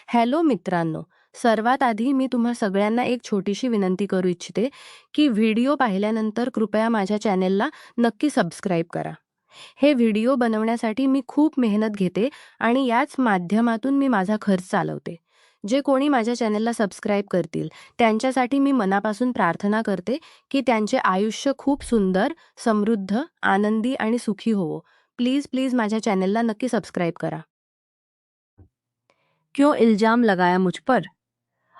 Hello मित्रांनो, सर्वात आधी मी तुम्हा सगळ्यांना एक छोटीशी विनंती करू इच्छिते, की व्हिडिओ पाहिल्यानंतर कृपया माझ्या चॅनेलला नक्की सबस्क्राईब करा. हे व्हिडिओ बनवण्यासाठी मी खूप मेहनत घेते आणि याच माध्यमातून मी माझा खर्च चालवते. जे कोणी माझ्या चॅनेलला सबस्क्राईब करतील, त्यांच्यासाठी मी मनापासून प्रार्थना करते, की त्यांचे आयुष्य खूप सुंदर, समृद्ध, आनंदी आणि सुखी होवो. प्लीज प्लीज माझ्या चॅनेलला नक्की सबस्क्राईब करा. क्यों इल्जाम लगाया मुझ पर?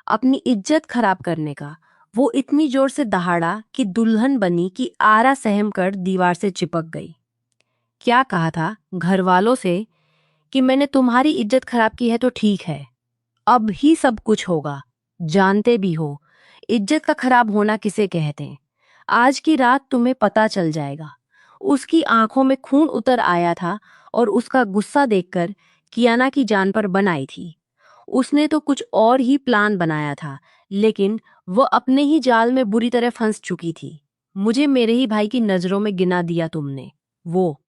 अपनी इज्जत खराब करने का। वो इतनी जोर से दहाड़ा कि दुल्हन बनी कि आरा सहम कर दीवार से चिपक गई। क्या कहा था घर वालों से कि मैंने तुम्हारी इज्जत खराब की है तो ठीक है, अब ही सब कुछ होगा। जानते भी हो इज्जत का खराब होना किसे कहते हैं। आज की रात तुम्हें पता चल जाएगा। उसकी आंखों में खून उतर आया था और उसका गुस्सा देखकर कियाना की जान पर बन आई थी। उसने तो कुछ और ही प्लान बनाया था, लेकिन वो अपने ही जाल में बुरी तरह फंस चुकी थी। मुझे मेरे ही भाई की नजरों में गिना दिया तुमने। वो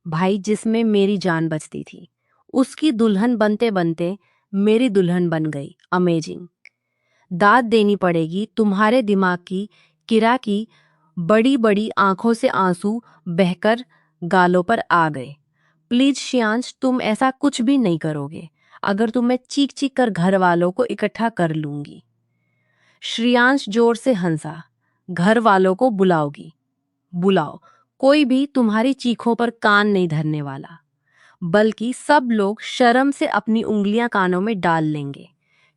भाई जिसमें मेरी जान बचती थी, उसकी दुल्हन बनते बनते मेरी दुल्हन बन गई। अमेजिंग। दाद देनी पड़ेगी तुम्हारे दिमाग की किरा की। बड़ी बड़ी आंखों से आंसू बहकर गालों पर आ गए। प्लीज शियांश, तुम ऐसा कुछ भी नहीं करोगे। अगर तुम मैं चीख चीख कर घर वालों को इकट्ठा कर लूंगी। श्रेयांश जोर से हंसा। घर वालों को बुलाओगी? बुलाओ, कोई भी तुम्हारी चीखों पर कान नहीं धरने वाला, बल्कि सब लोग शर्म से अपनी उंगलियां कानों में डाल लेंगे,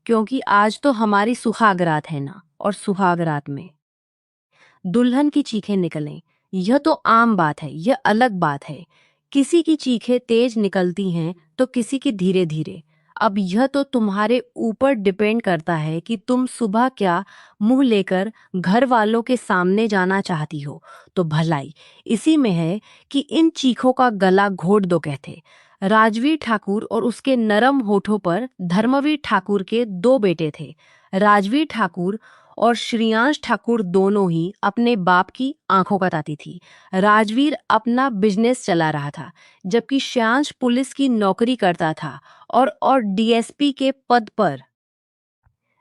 क्योंकि आज तो हमारी सुहागरात है ना। और सुहागरात में दुल्हन की चीखें निकलें, यह तो आम बात है, यह अलग बात है। किसी की चीखें तेज निकलती हैं तो किसी की धीरे धीरे। अब यह तो तुम्हारे ऊपर डिपेंड करता है कि तुम सुबह क्या मुंह लेकर घर वालों के सामने जाना चाहती हो। तो भलाई इसी में है कि इन चीखों का गला घोट दो कहते। राजवीर ठाकुर और उसके नरम होठों पर धर्मवीर ठाकुर के दो बेटे थे। राजवीर ठाकुर और श्रेयांश ठाकुर दोनों ही अपने बाप की आंखों का ताती थी। राजवीर अपना बिजनेस चला रहा था, जबकि श्रेयांश पुलिस की नौकरी करता था और डीएसपी के पद पर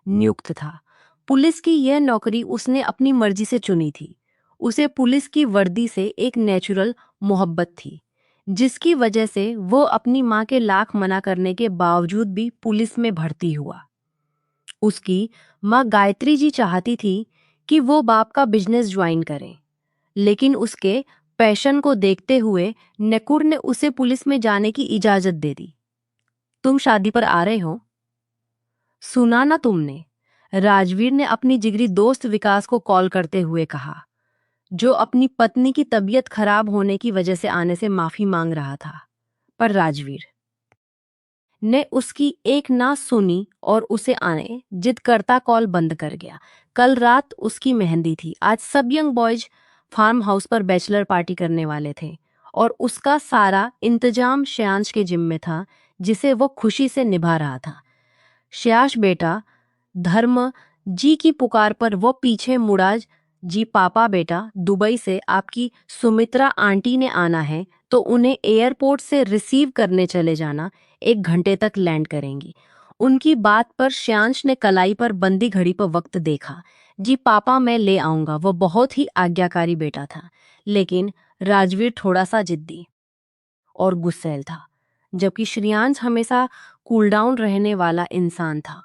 नियुक्त था। पुलिस की यह नौकरी उसने अपनी मर्जी से चुनी थी। उसे पुलिस की वर्दी से एक नेचुरल मोहब्बत थी, जिसकी वजह से वो अपनी माँ के लाख मना करने के बावजूद भी पुलिस में भर्ती हुआ। उसकी माँ गायत्री जी चाहती थी कि वो बाप का बिजनेस ज्वाइन करे, लेकिन उसके पैशन को देखते हुए नकुर ने उसे पुलिस में जाने की इजाजत दे दी। तुम शादी पर आ रहे हो? सुना ना तुमने? राजवीर ने अपनी जिगरी दोस्त विकास को कॉल करते हुए कहा, जो अपनी पत्नी की तबीयत खराब होने की वजह से आने से माफी मांग रहा था। पर राजवीर ने उसकी एक ना सुनी और उसे आने जिद करता कॉल बंद कर गया। कल रात उसकी मेहंदी थी। आज सब यंग बॉयज फार्म हाउस पर बैचलर पार्टी करने वाले थे और उसका सारा इंतजाम श्रेयांश के जिम में था, जिसे वो खुशी से निभा रहा था। श्रेयांश बेटा, धर्म जी की पुकार पर वो पीछे मुड़ा। जी पापा बेटा, दुबई से आपकी सुमित्रा आंटी ने आना है, तो उन्हें एयरपोर्ट से रिसीव करने चले जाना। 1 घंटे तक लैंड करेंगी। उनकी बात पर श्यांश ने कलाई पर बंदी घड़ी पर वक्त देखा। जी पापा, मैं ले आऊंगा। वो बहुत ही आज्ञाकारी बेटा था, लेकिन राजवीर थोड़ा सा जिद्दी और गुस्सैल था, जबकि श्रेयांश हमेशा कूल डाउन रहने वाला इंसान था।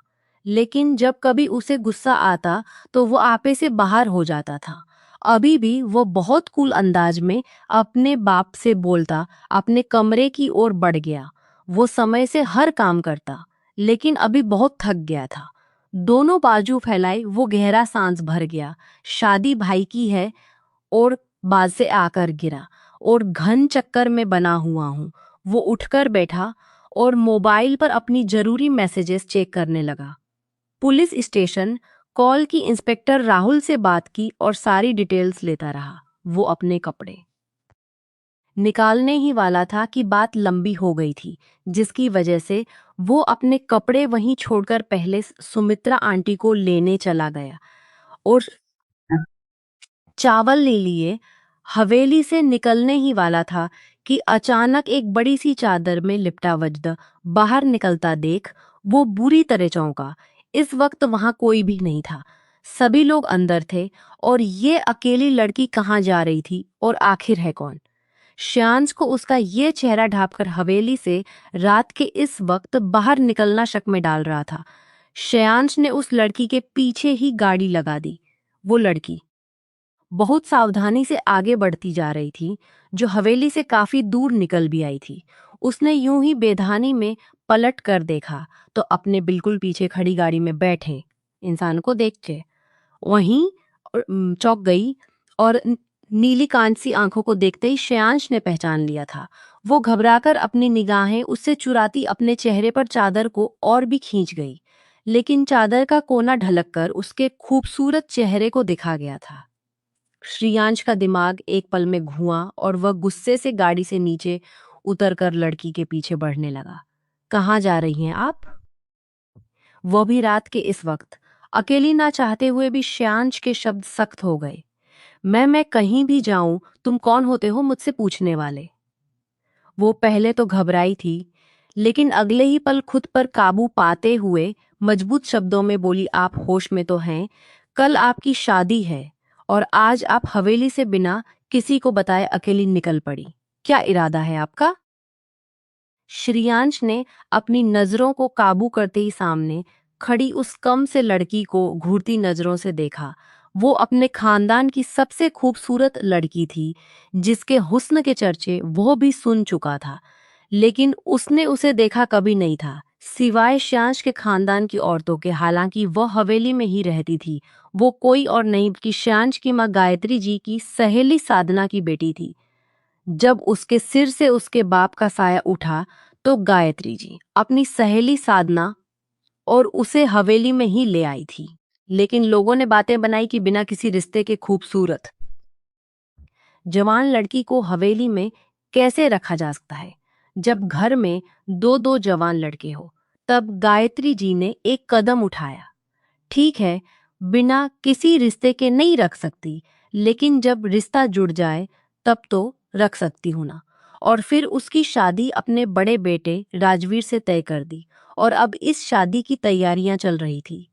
लेकिन जब कभी उसे गुस्सा आता तो वो आपे से बाहर हो जाता था। अभी भी वो बहुत कूल अंदाज में अपने बाप से बोलता, अपने कमरे की ओर बढ़ गया। वो समय से हर काम करता, लेकिन अभी बहुत थक गया था। दोनों बाजू फैलाए वो गहरा सांस भर गया। शादी भाई की है और बाज से आकर गिरा और घन चक्कर में बना हुआ हूँ। वो उठकर बैठा और मोबाइल पर अपनी जरूरी मैसेजेस चेक करने लगा। पुलिस स्टेशन कॉल की इंस्पेक्टर राहुल से बात की और सारी डिटेल्स लेता रहा। वो अपने कपड़े निकालने ही वाला था कि बात लंबी हो गई थी, जिसकी वजह से वो अपने कपड़े वहीं छोड़कर पहले सुमित्रा आंटी को लेने चला गया और चावल ले लिए। हवेली से निकलने ही वाला था कि अचानक एक बड़ी सी चादर में लिपटा वजद बाहर निकलता देख वो बुरी तरह चौंका। इस वक्त वहां कोई भी नहीं था, सभी लोग अंदर थे, और ये अकेली लड़की कहाँ जा रही थी और आखिर है कौन? श्यांश को उसका ये चेहरा ढांपकर हवेली से रात के इस वक्त बाहर निकलना शक में डाल रहा था। श्यांश ने उस लड़की के पीछे ही गाड़ी लगा दी। वो लड़की बहुत सावधानी से आगे बढ़ती जा रही थी, जो हवेली से काफी दूर निकल भी आई थी। उसने यूं ही बेधानी में पलट कर देखा तो अपने बिल्कुल पीछे खड़ी गाड़ी में बैठे इंसान को देख के वहीं चौंक गई, और नीली कांसी आंखों को देखते ही श्रेयांश ने पहचान लिया था। वो घबराकर अपनी निगाहें उससे चुराती अपने चेहरे पर चादर को और भी खींच गई, लेकिन चादर का कोना ढलक कर उसके खूबसूरत चेहरे को दिखा गया था। श्रेयांश का दिमाग एक पल में घुमा और वह गुस्से से गाड़ी से नीचे उतरकर लड़की के पीछे बढ़ने लगा। कहाँ जा रही हैं आप? वो भी रात के इस वक्त। अकेली ना चाहते हुए भी श्रेयांश के शब्द सख्त हो गए। मैं कहीं भी जाऊं, तुम कौन होते हो मुझसे पूछने वाले? वो पहले तो घबराई थी, लेकिन अगले ही पल खुद पर काबू पाते हुए मजबूत शब्दों में बोली, आप होश में तो हैं? कल आपकी शादी है और आज आप हवेली से बिना किसी को बताए अकेली निकल पड़ी। क्या इरादा है आपका? श्रेयांश ने अपनी नजरों को काबू करते ही सामने खड़ी उस कम से लड़की को घूरती नजरों से देखा। वो अपने खानदान की सबसे खूबसूरत लड़की थी, जिसके हुस्न के चर्चे वो भी सुन चुका था, लेकिन उसने उसे देखा कभी नहीं था, सिवाय श्रेयांश के खानदान की औरतों के। हालांकि वह हवेली में ही रहती थी, वो कोई और नहीं कि श्रेयांश की माँ गायत्री जी की सहेली साधना की बेटी थी। जब उसके सिर से उसके बाप का साया उठा तो गायत्री जी अपनी सहेली साधना और उसे हवेली में ही ले आई थी। लेकिन लोगों ने बातें बनाई कि बिना किसी रिश्ते के खूबसूरत जवान लड़की को हवेली में कैसे रखा जा सकता है जब घर में दो दो जवान लड़के हो। तब गायत्री जी ने एक कदम उठाया। ठीक है, बिना किसी रिश्ते के नहीं रख सकती, लेकिन जब रिश्ता जुड़ जाए तब तो रख सकती हूं ना। और फिर उसकी शादी अपने बड़े बेटे राजवीर से तय कर दी, और अब इस शादी की तैयारियां चल रही थी।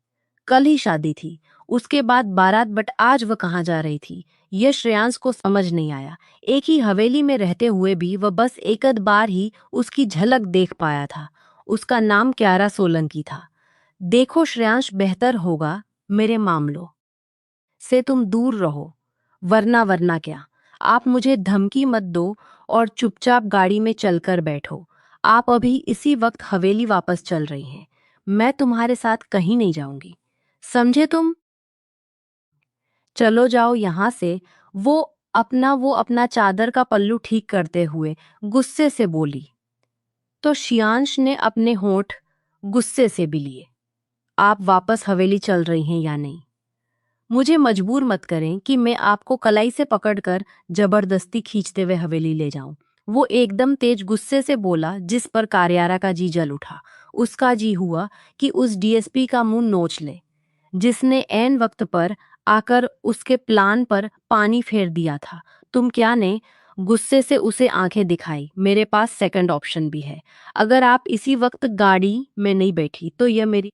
कल ही शादी थी, उसके बाद बारात, बट आज वह कहाँ जा रही थी यह श्रेयांश को समझ नहीं आया। एक ही हवेली में रहते हुए भी वह बस एक आध बार ही उसकी झलक देख पाया था। उसका नाम क्यारा सोलंकी था। देखो श्रेयांश, बेहतर होगा मेरे मामलों से तुम दूर रहो, वरना क्या, आप मुझे धमकी मत दो और चुपचाप गाड़ी में चलकर बैठो। आप अभी इसी वक्त हवेली वापस चल रही हैं, मैं तुम्हारे साथ कहीं नहीं जाऊंगी, समझे तुम? चलो जाओ यहां से। वो अपना चादर का पल्लू ठीक करते हुए गुस्से से बोली। तो श्रेयांश ने अपने होंठ गुस्से से भी लिए। आप वापस हवेली चल रही हैं या नहीं? मुझे मजबूर मत करें कि मैं आपको कलाई से पकड़कर जबरदस्ती खींचते हुए हवेली ले जाऊं। वो एकदम तेज गुस्से से बोला, जिस पर कार्यारा का जी जल उठा। उसका जी हुआ कि उस डीएसपी का मुंह नोच ले, जिसने ऐन वक्त पर आकर उसके प्लान पर पानी फेर दिया था। तुम क्या ने गुस्से से उसे आंखें दिखाई। मेरे पास सेकंड ऑप्शन भी है। अगर आप इसी वक्त गाड़ी में नहीं बैठी तो यह मेरी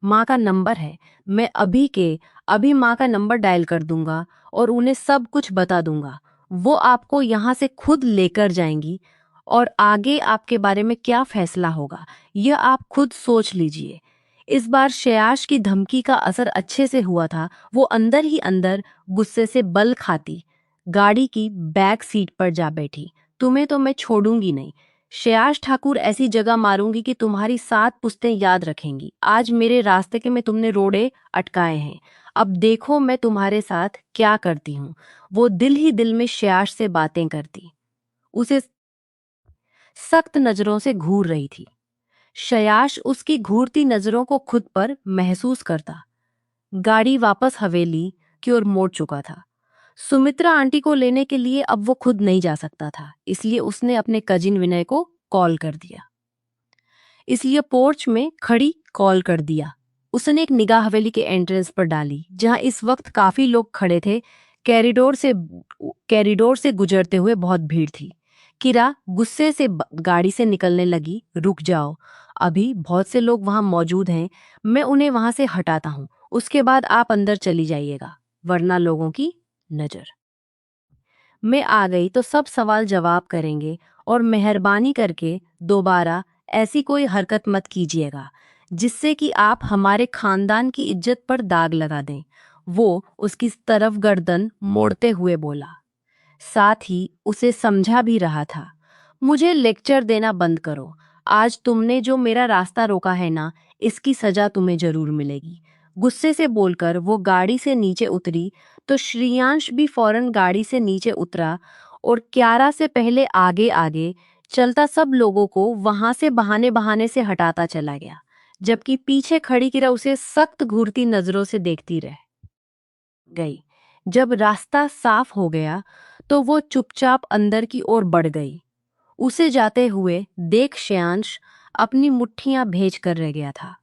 माँ का नंबर है। मैं अभी के अभी माँ का नंबर डायल कर दूंगा और उन्हें सब कुछ बता दूंगा। वो आपको यहाँ से खुद लेकर जाएंगी, और आगे आपके बारे में क्या फैसला होगा यह आप खुद सोच लीजिए। इस बार श्रेयाश की धमकी का असर अच्छे से हुआ था। वो अंदर ही अंदर गुस्से से बल खाती गाड़ी की बैक सीट पर जा बैठी। तुम्हें तो मैं छोड़ूंगी नहीं, श्रेयाश ठाकुर, ऐसी जगह मारूंगी कि तुम्हारी 7 पुश्तें याद रखेंगी। आज मेरे रास्ते के में तुमने रोड़े अटकाए हैं, अब देखो मैं तुम्हारे साथ क्या करती हूँ। वो दिल ही दिल में श्रेयाश से बातें करती, उसे सख्त नजरों से घूर रही थी। श्रेयाश उसकी घूरती नजरों को खुद पर महसूस करता। गाड़ी वापस हवेली की ओर मोड़ चुका था। सुमित्रा आंटी को लेने के लिए अब वो खुद नहीं जा सकता था, इसलिए उसने अपने कजिन विनय को कॉल कर दिया। इसलिए पोर्च में खड़ी कॉल कर दिया। उसने एक निगाह हवेली के एंट्रेंस पर डाली, जहां इस वक्त काफी लोग खड़े थे। कैरिडोर से गुजरते हुए बहुत भीड़ थी। किरा गुस्से से गाड़ी से निकलने लगी। रुक जाओ, अभी बहुत से लोग वहां मौजूद हैं, मैं उन्हें वहां से हटाता हूँ, उसके बाद आप अंदर चली जाइएगा, वरना लोगों की नजर। मैं आ गई तो सब सवाल जवाब करेंगे, और मेहरबानी करके दोबारा ऐसी कोई हरकत मत कीजिएगा जिससे कि आप हमारे खानदान की इज्जत पर दाग लगा दें। वो उसकी तरफ गर्दन मोड़ते हुए बोला, साथ ही उसे समझा भी रहा था, मुझे लेक्चर देना बंद करो। आज तुमने जो मेरा रास्ता रोका है ना, इसकी सजा तुम्हें जरूर मिलेगी। गुस्से से बोलकर वो गाड़ी से नीचे उतरी तो श्रेयांश भी फौरन गाड़ी से नीचे उतरा और क्यारा से पहले आगे आगे चलता सब लोगों को वहां से बहाने बहाने से हटाता चला गया, जबकि पीछे खड़ी किरा उसे सख्त घूरती नजरों से देखती रह गई। जब रास्ता साफ हो गया तो वो चुपचाप अंदर की ओर बढ़ गई। उसे जाते हुए देख श्रेयांश अपनी मुट्ठियां भेज कर रह गया था।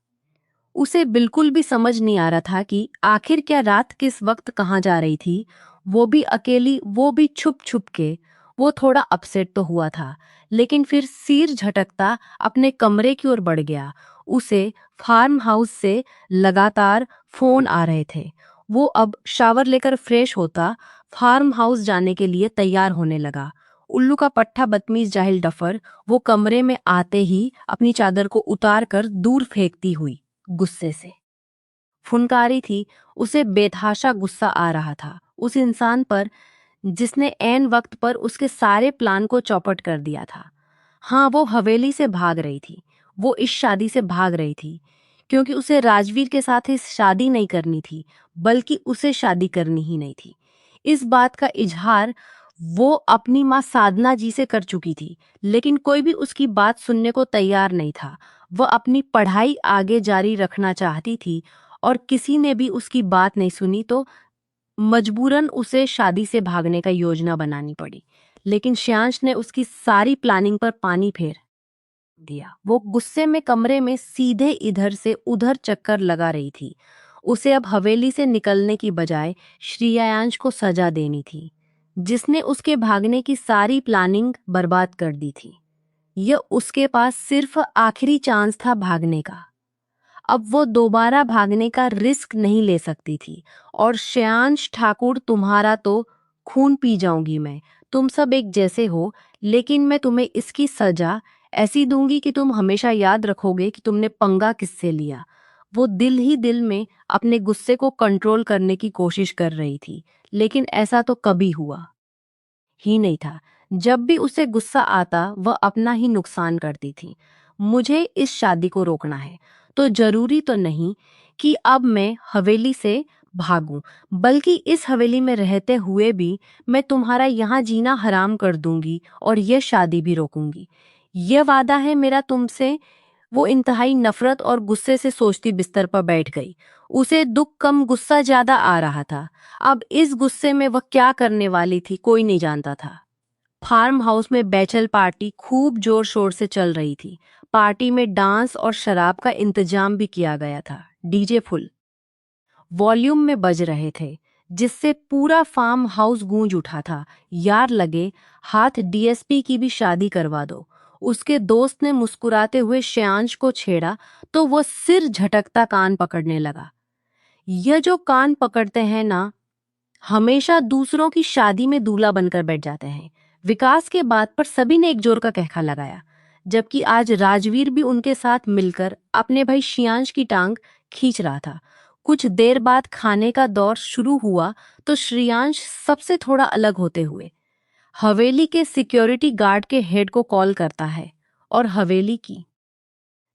उसे बिल्कुल भी समझ नहीं आ रहा था कि आखिर क्या रात किस वक्त कहाँ जा रही थी, वो भी अकेली, वो भी छुप छुप के। वो थोड़ा अपसेट तो हुआ था, लेकिन फिर सिर झटकता अपने कमरे की ओर बढ़ गया। उसे फार्म हाउस से लगातार फोन आ रहे थे। वो अब शावर लेकर फ्रेश होता फार्म हाउस जाने के लिए तैयार होने लगा। उल्लू का पट्टा बदतमीज जाहिल डफर वो कमरे में आते ही अपनी चादर को उतार कर दूर फेंकती हुई गुस्से से फुनकारी थी। उसे बेतहाशा गुस्सा आ रहा था उस इंसान पर जिसने ऐन वक्त पर उसके सारे प्लान को चौपट कर दिया था। हाँ, वो हवेली से भाग रही थी, वो इस शादी से भाग रही थी, क्योंकि उसे राजवीर के साथ ही शादी नहीं करनी थी, बल्कि उसे शादी करनी ही नहीं थी। इस बात का इजहार वो अपनी माँ साधना जी से कर चुकी थी, लेकिन कोई भी उसकी बात सुनने को तैयार नहीं था। वह अपनी पढ़ाई आगे जारी रखना चाहती थी, और किसी ने भी उसकी बात नहीं सुनी तो मजबूरन उसे शादी से भागने का योजना बनानी पड़ी। लेकिन श्यांश ने उसकी सारी प्लानिंग पर पानी फेर दिया। वो गुस्से में कमरे में सीधे इधर से उधर चक्कर लगा रही थी। उसे अब हवेली से निकलने की बजाय श्रेयांश को सजा देनी थी, जिसने उसके भागने की सारी प्लानिंग बर्बाद कर दी थी। यह उसके पास सिर्फ आखिरी चांस था भागने का। अब वो दोबारा भागने का रिस्क नहीं ले सकती थी। और श्रेयांश ठाकुर, तुम्हारा तो खून पी जाऊंगी मैं। तुम सब एक जैसे हो, लेकिन मैं तुम्हें इसकी सजा ऐसी दूंगी कि तुम हमेशा याद रखोगे कि तुमने पंगा किससे लिया। वो दिल ही दिल में अपने गुस्से को कंट्रोल करने की कोशिश कर रही थी, लेकिन ऐसा तो कभी हुआ ही नहीं था। जब भी उसे गुस्सा आता वह अपना ही नुकसान करती थी। मुझे इस शादी को रोकना है, तो जरूरी तो नहीं कि अब मैं हवेली से भागूं, बल्कि इस हवेली में रहते हुए भी मैं तुम्हारा यहाँ जीना हराम कर दूंगी और यह शादी भी रोकूंगी। यह वादा है मेरा तुमसे। वो इंतहाई नफरत और गुस्से से सोचती बिस्तर पर बैठ गई। उसे दुख कम गुस्सा ज्यादा आ रहा था। अब इस गुस्से में वह क्या करने वाली थी कोई नहीं जानता था। फार्म हाउस में बैचल पार्टी खूब जोर शोर से चल रही थी। पार्टी में डांस और शराब का इंतजाम भी किया गया था। डीजे फुल वॉल्यूम में बज रहे थे, जिससे पूरा फार्म हाउस गूंज उठा था। यार लगे हाथ डीएसपी की भी शादी करवा दो। उसके दोस्त ने मुस्कुराते हुए श्रेयांश को छेड़ा तो वो सिर झटकता कान पकड़ने लगा। यह जो कान पकड़ते हैं ना, हमेशा दूसरों की शादी में दूल्हा बनकर बैठ जाते हैं। विकास के बात पर सभी ने एक जोर का कहका लगाया, जबकि आज राजवीर भी उनके साथ मिलकर अपने भाई श्रेयांश की टांग खींच रहा था। कुछ देर बाद खाने का दौर शुरू हुआ तो श्रेयांश सबसे थोड़ा अलग होते हुए हवेली के सिक्योरिटी गार्ड के हेड को कॉल करता है और हवेली की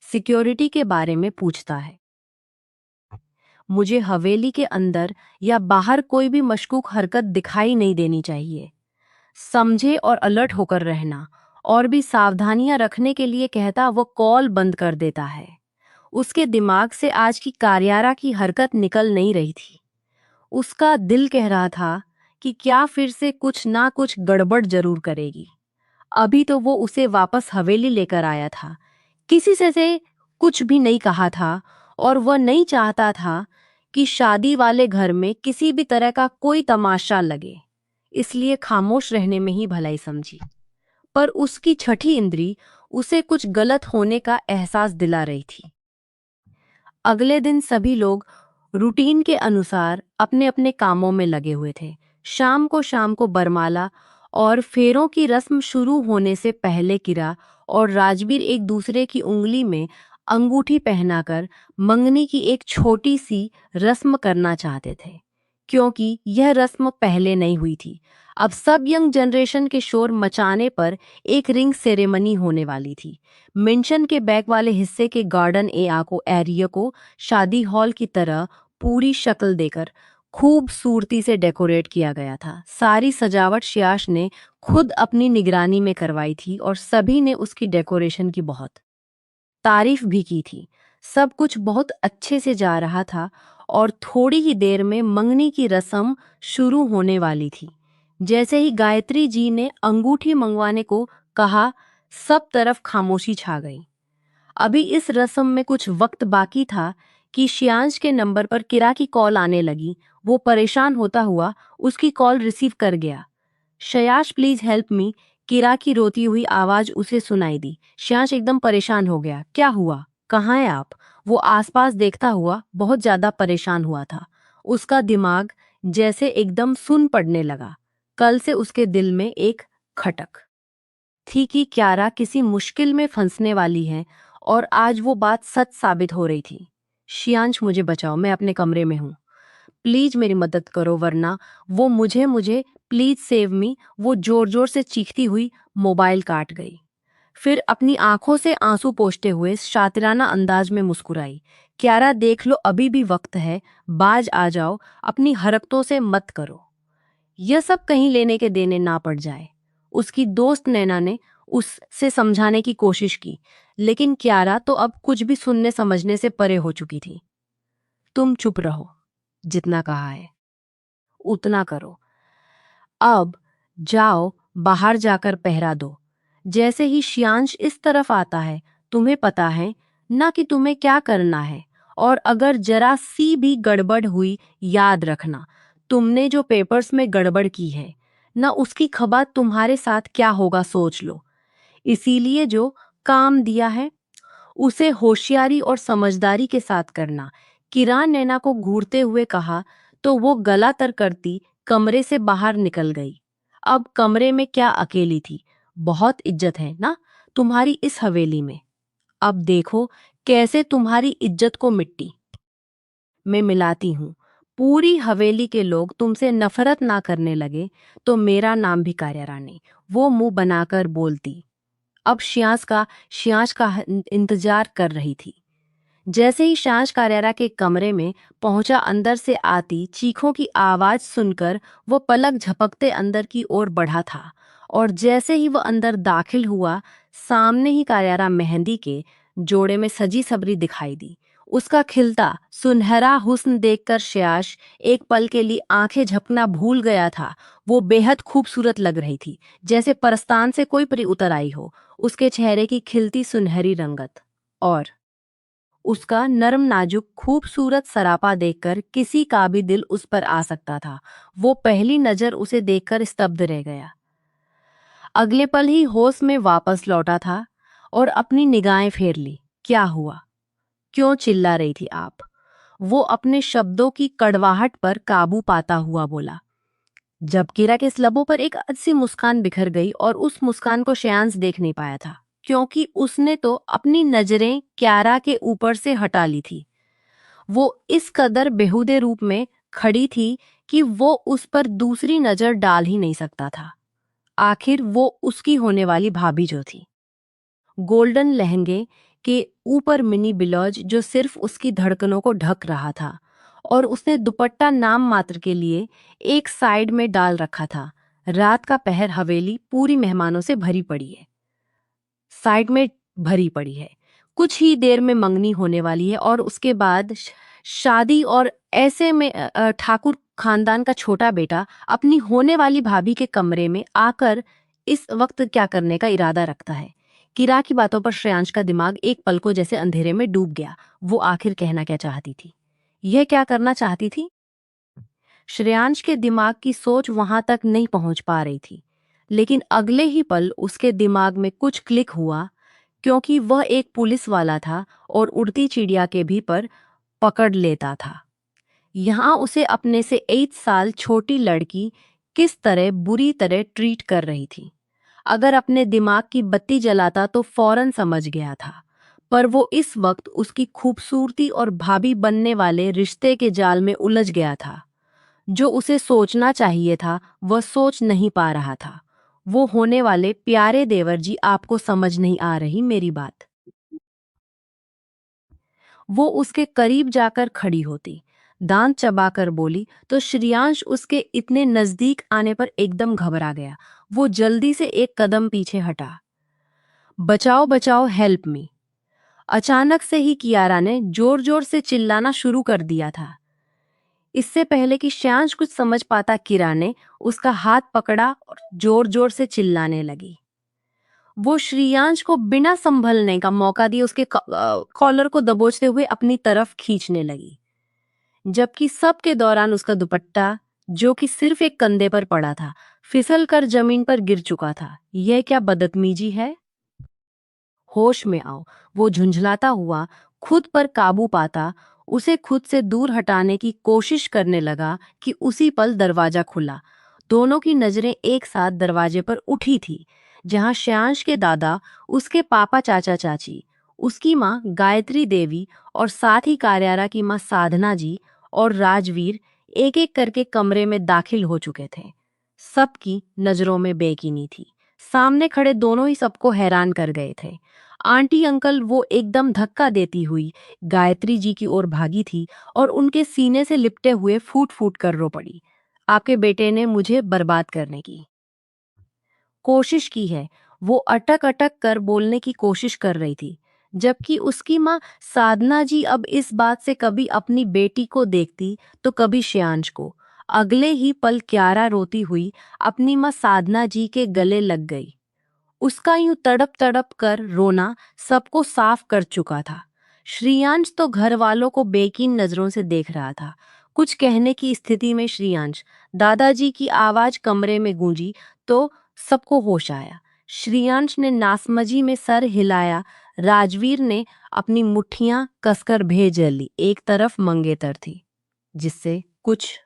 सिक्योरिटी के बारे में पूछता है। मुझे हवेली के अंदर या बाहर कोई भी मशकूक हरकत दिखाई नहीं देनी चाहिए। समझे और अलर्ट होकर रहना, और भी सावधानियां रखने के लिए कहता वो कॉल बंद कर देता है। उसके दिमाग से आज की कार्यारा की हरकत निकल नहीं रही थी। उसका दिल कह रहा था कि क्या फिर से कुछ ना कुछ गड़बड़ जरूर करेगी। अभी तो वो उसे वापस हवेली लेकर आया था, किसी से कुछ भी नहीं कहा था, और वह नहीं चाहता था कि शादी वाले घर में किसी भी तरह का कोई तमाशा लगे, इसलिए खामोश रहने में ही भलाई समझी। पर उसकी छठी इंद्री उसे कुछ गलत होने का एहसास दिला रही थी। अगले दिन सभी लोग रूटीन के अनुसार अपने अपने कामों में लगे हुए थे। शाम को बरमाला और फेरों की रस्म शुरू होने से पहले किरा और राजबीर एक दूसरे की उंगली में अंगूठी पहनाकर मंगनी की एक छोटी सी रस्म करना चाहते थे, क्योंकि यह रस्म पहले नहीं हुई थी। अब सब यंग जनरेशन के शोर मचाने पर एक रिंग सेरेमनी होने वाली थी। मेंशन के बैक वाले हिस्से के गार्डन एरिया को शादी हॉल की तरह पूरी शक्ल देकर खूबसूरती से डेकोरेट किया गया था। सारी सजावट श्याश ने खुद अपनी निगरानी में करवाई थी और सभी ने उसकी डेकोरेशन की बहुत तारीफ भी की थी। सब कुछ बहुत अच्छे से जा रहा था और थोड़ी ही देर में मंगनी की रस्म शुरू होने वाली थी। जैसे ही गायत्री जी ने अंगूठी मंगवाने को कहा, सब तरफ खामोशी छा गई। अभी इस रस्म में कुछ वक्त बाकी था कि श्यांश के नंबर पर किरा की कॉल आने लगी। वो परेशान होता हुआ उसकी कॉल रिसीव कर गया। श्याश प्लीज हेल्प मी, किरा की रोती हुई आवाज उसे सुनाई दी। श्यांश एकदम परेशान हो गया। क्या हुआ? कहाँ हैं आप? वो आसपास देखता हुआ बहुत ज्यादा परेशान हुआ था। उसका दिमाग जैसे एकदम सुन पड़ने लगा। कल से उसके दिल में एक खटक थी कि क्यारा किसी मुश्किल में फंसने वाली है और आज वो बात सच साबित हो रही थी। शियांश मुझे बचाओ, मैं अपने कमरे में हूँ। प्लीज मेरी मदद करो वरना वो मुझे मुझे प्लीज सेव मी। वो जोर जोर से चीखती हुई मोबाइल काट गई। फिर अपनी आंखों से आंसू पोंछते हुए शातिराना अंदाज में मुस्कुराई। क्यारा देख लो, अभी भी वक्त है, बाज आ जाओ, अपनी हरकतों से मत करो। यह सब कहीं लेने के देने ना पड़ जाए। उसकी दोस्त नैना ने उससे समझाने की कोशिश की, लेकिन क्यारा तो अब कुछ भी सुनने समझने से परे हो चुकी थी। तुम चुप रहो, जितना कहा है उतना करो। अब जाओ, बाहर जाकर पहरा दो। जैसे ही श्यांश इस तरफ आता है, तुम्हें पता है ना कि तुम्हें क्या करना है। और अगर जरा सी भी गड़बड़ हुई, याद रखना, तुमने जो पेपर्स में गड़बड़ की है ना, उसकी खबर तुम्हारे साथ क्या होगा सोच लो। इसीलिए जो काम दिया है उसे होशियारी और समझदारी के साथ करना। किरान नैना को घूरते हुए कहा तो वो गला तर करती कमरे से बाहर निकल गई। अब कमरे में क्या अकेली थी, बहुत इज्जत है ना तुम्हारी इस हवेली में। अब देखो कैसे तुम्हारी इज्जत को मिट्टी में मिलाती हूँ। पूरी हवेली के लोग तुमसे नफरत ना करने लगे तो मेरा नाम भी कार्या रानी। वो मुंह बनाकर बोलती। अब श्यांश का इंतजार कर रही थी। जैसे ही श्यांश कार्यारा के कमरे में पहुंचा, अंदर से आती चीखों की आवाज सुनकर वो पलक झपकते अंदर की ओर बढ़ा था। और जैसे ही वो अंदर दाखिल हुआ, सामने ही कार्यारा मेहंदी के जोड़े में सजी सबरी दिखाई दी। उसका खिलता सुनहरा हुस्न देखकर श्याश एक पल के लिए आंखें झपकना भूल गया था। वो बेहद खूबसूरत लग रही थी, जैसे परस्तान से कोई परी उतर आई हो। उसके चेहरे की खिलती सुनहरी रंगत और उसका नरम नाजुक खूबसूरत सरापा देखकर किसी का भी दिल उस पर आ सकता था। वो पहली नजर उसे देखकर स्तब्ध रह गया। अगले पल ही होश में वापस लौटा था और अपनी निगाहें फेर ली। क्या हुआ? क्यों चिल्ला रही थी आप? वो अपने शब्दों की कड़वाहट पर काबू पाता हुआ बोला। जब किरा के लबों पर एक अच्छी मुस्कान बिखर गई और उस मुस्कान को श्यान्स देख नहीं पाया था, क्योंकि उसने तो अपनी नजरें क्यारा के ऊपर से हटा ली थी। वो इस कदर बेहुदे रूप में खड़ी थी कि वो उस पर दूसरी नजर डाल ही नहीं सकता था। आखिर वो उसकी होने वाली भाभी जो थी, गोल्डन लहंगे के ऊपर मिनी ब्लाउज जो सिर्फ उसकी धड़कनों को ढक रहा था, और उसने दुपट्टा नाम मात्र के लिए एक साइड में डाल रखा था। रात का पहर, हवेली पूरी मेहमानों से भरी पड़ी है, साइड में भरी पड़ी है। कुछ ही देर में मंगनी होने वाली है और उसके बाद शादी। और ऐसे में ठाकुर खानदान का छोटा बेटा अपनी होने वाली भाभी के कमरे में आकर इस वक्त क्या करने का इरादा रखता है? किरा की बातों पर श्रेयांश का दिमाग एक पल को जैसे अंधेरे में डूब गया। वो आखिर कहना क्या चाहती थी? यह क्या करना चाहती थी? श्रेयांश के दिमाग की सोच वहां तक नहीं पहुंच पा रही थी, लेकिन अगले ही पल उसके दिमाग में कुछ क्लिक हुआ। क्योंकि वह एक पुलिस वाला था और उड़ती चिड़िया के भी पर पकड़ लेता था। यहाँ उसे अपने से 8 साल छोटी लड़की किस तरह बुरी तरह ट्रीट कर रही थी। अगर अपने दिमाग की बत्ती जलाता तो फौरन समझ गया था, पर वो इस वक्त उसकी खूबसूरती और भाभी बनने वाले रिश्ते के जाल में उलझ गया था। जो उसे सोचना चाहिए था वह सोच नहीं पा रहा था। वो होने वाले प्यारे देवर जी, आपको समझ नहीं आ रही मेरी बात। वो उसके करीब जाकर खड़ी होती, दांत चबाकर बोली तो श्रेयांश उसके इतने नजदीक आने पर एकदम घबरा गया। वो जल्दी से एक कदम पीछे हटा। बचाओ बचाओ, हेल्प मी। अचानक से ही कियारा ने जोर जोर से चिल्लाना शुरू कर दिया था। इससे पहले कि श्रेयांश कुछ समझ पाता, किरा ने उसका हाथ पकड़ा और जोर जोर से चिल्लाने लगी। वो श्रेयांश को बिना संभलने का मौका दिए उसके कॉलर को दबोचते हुए अपनी तरफ खींचने लगी, जबकि सबके दौरान उसका दुपट्टा, जो कि सिर्फ एक कंधे पर पड़ा था, फिसल कर जमीन पर गिर चुका था। यह क्या बदतमीजी है? होश में आओ, वो झुंझलाता हुआ खुद पर काबू पाता उसे खुद से दूर हटाने की कोशिश करने लगा कि उसी पल दरवाजा खुला। दोनों की नजरें एक साथ दरवाजे पर उठी थी, जहां श्रेयांश के दादा, उसके पापा चाचा चाची, उसकी माँ गायत्री देवी और साथ ही कार्यारा की माँ साधना जी और राजवीर एक एक करके कमरे में दाखिल हो चुके थे। सबकी नजरों में बेकीनी थी। सामने खड़े दोनों ही सबको हैरान कर गए थे। आंटी अंकल, वो एकदम धक्का देती हुई गायत्री जी की ओर भागी थी और उनके सीने से लिपटे हुए फूट फूट कर रो पड़ी। आपके बेटे ने मुझे बर्बाद करने की कोशिश की है, वो अटक अटक कर बोलने की कोशिश कर रही थी, जबकि उसकी माँ साधना जी अब इस बात से कभी अपनी बेटी को देखती तो कभी श्रेयांश को। अगले ही पल क्यारा रोती हुई अपनी माँ साधना जी के गले लग गई। उसका यूं तड़प तड़प कर रोना सबको साफ कर चुका था। श्रेयांश तो घर वालों को बेकीन नजरों से देख रहा था। कुछ कहने की स्थिति में श्रेयांश, दादाजी की आवाज कमरे में गूंजी तो सबको होश आया। श्रेयांश ने नासमझी में सर हिलाया। राजवीर ने अपनी मुट्ठियां कसकर भेज ली। एक तरफ मंगेतर थी, जिससे कुछ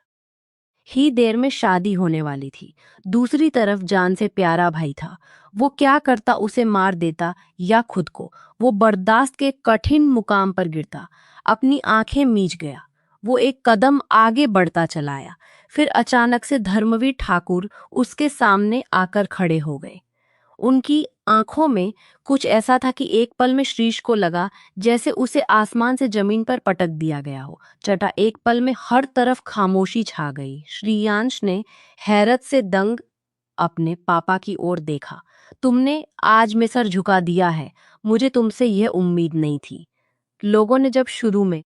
ही देर में शादी होने वाली थी। दूसरी तरफ जान से प्यारा भाई था। वो क्या करता, उसे मार देता या खुद को? वो बर्दाश्त के कठिन मुकाम पर गिरता, अपनी आंखें मीच गया। वो एक कदम आगे बढ़ता चलाया, फिर अचानक से धर्मवीर ठाकुर उसके सामने आकर खड़े हो गए। उनकी आंखों में कुछ ऐसा था कि एक पल में श्रीश को लगा जैसे उसे आसमान से जमीन पर पटक दिया गया हो। चटा एक पल में हर तरफ खामोशी छा गई। श्रेयांश ने हैरत से दंग अपने पापा की ओर देखा। तुमने आज में सर झुका दिया है, मुझे तुमसे यह उम्मीद नहीं थी। लोगों ने जब शुरू में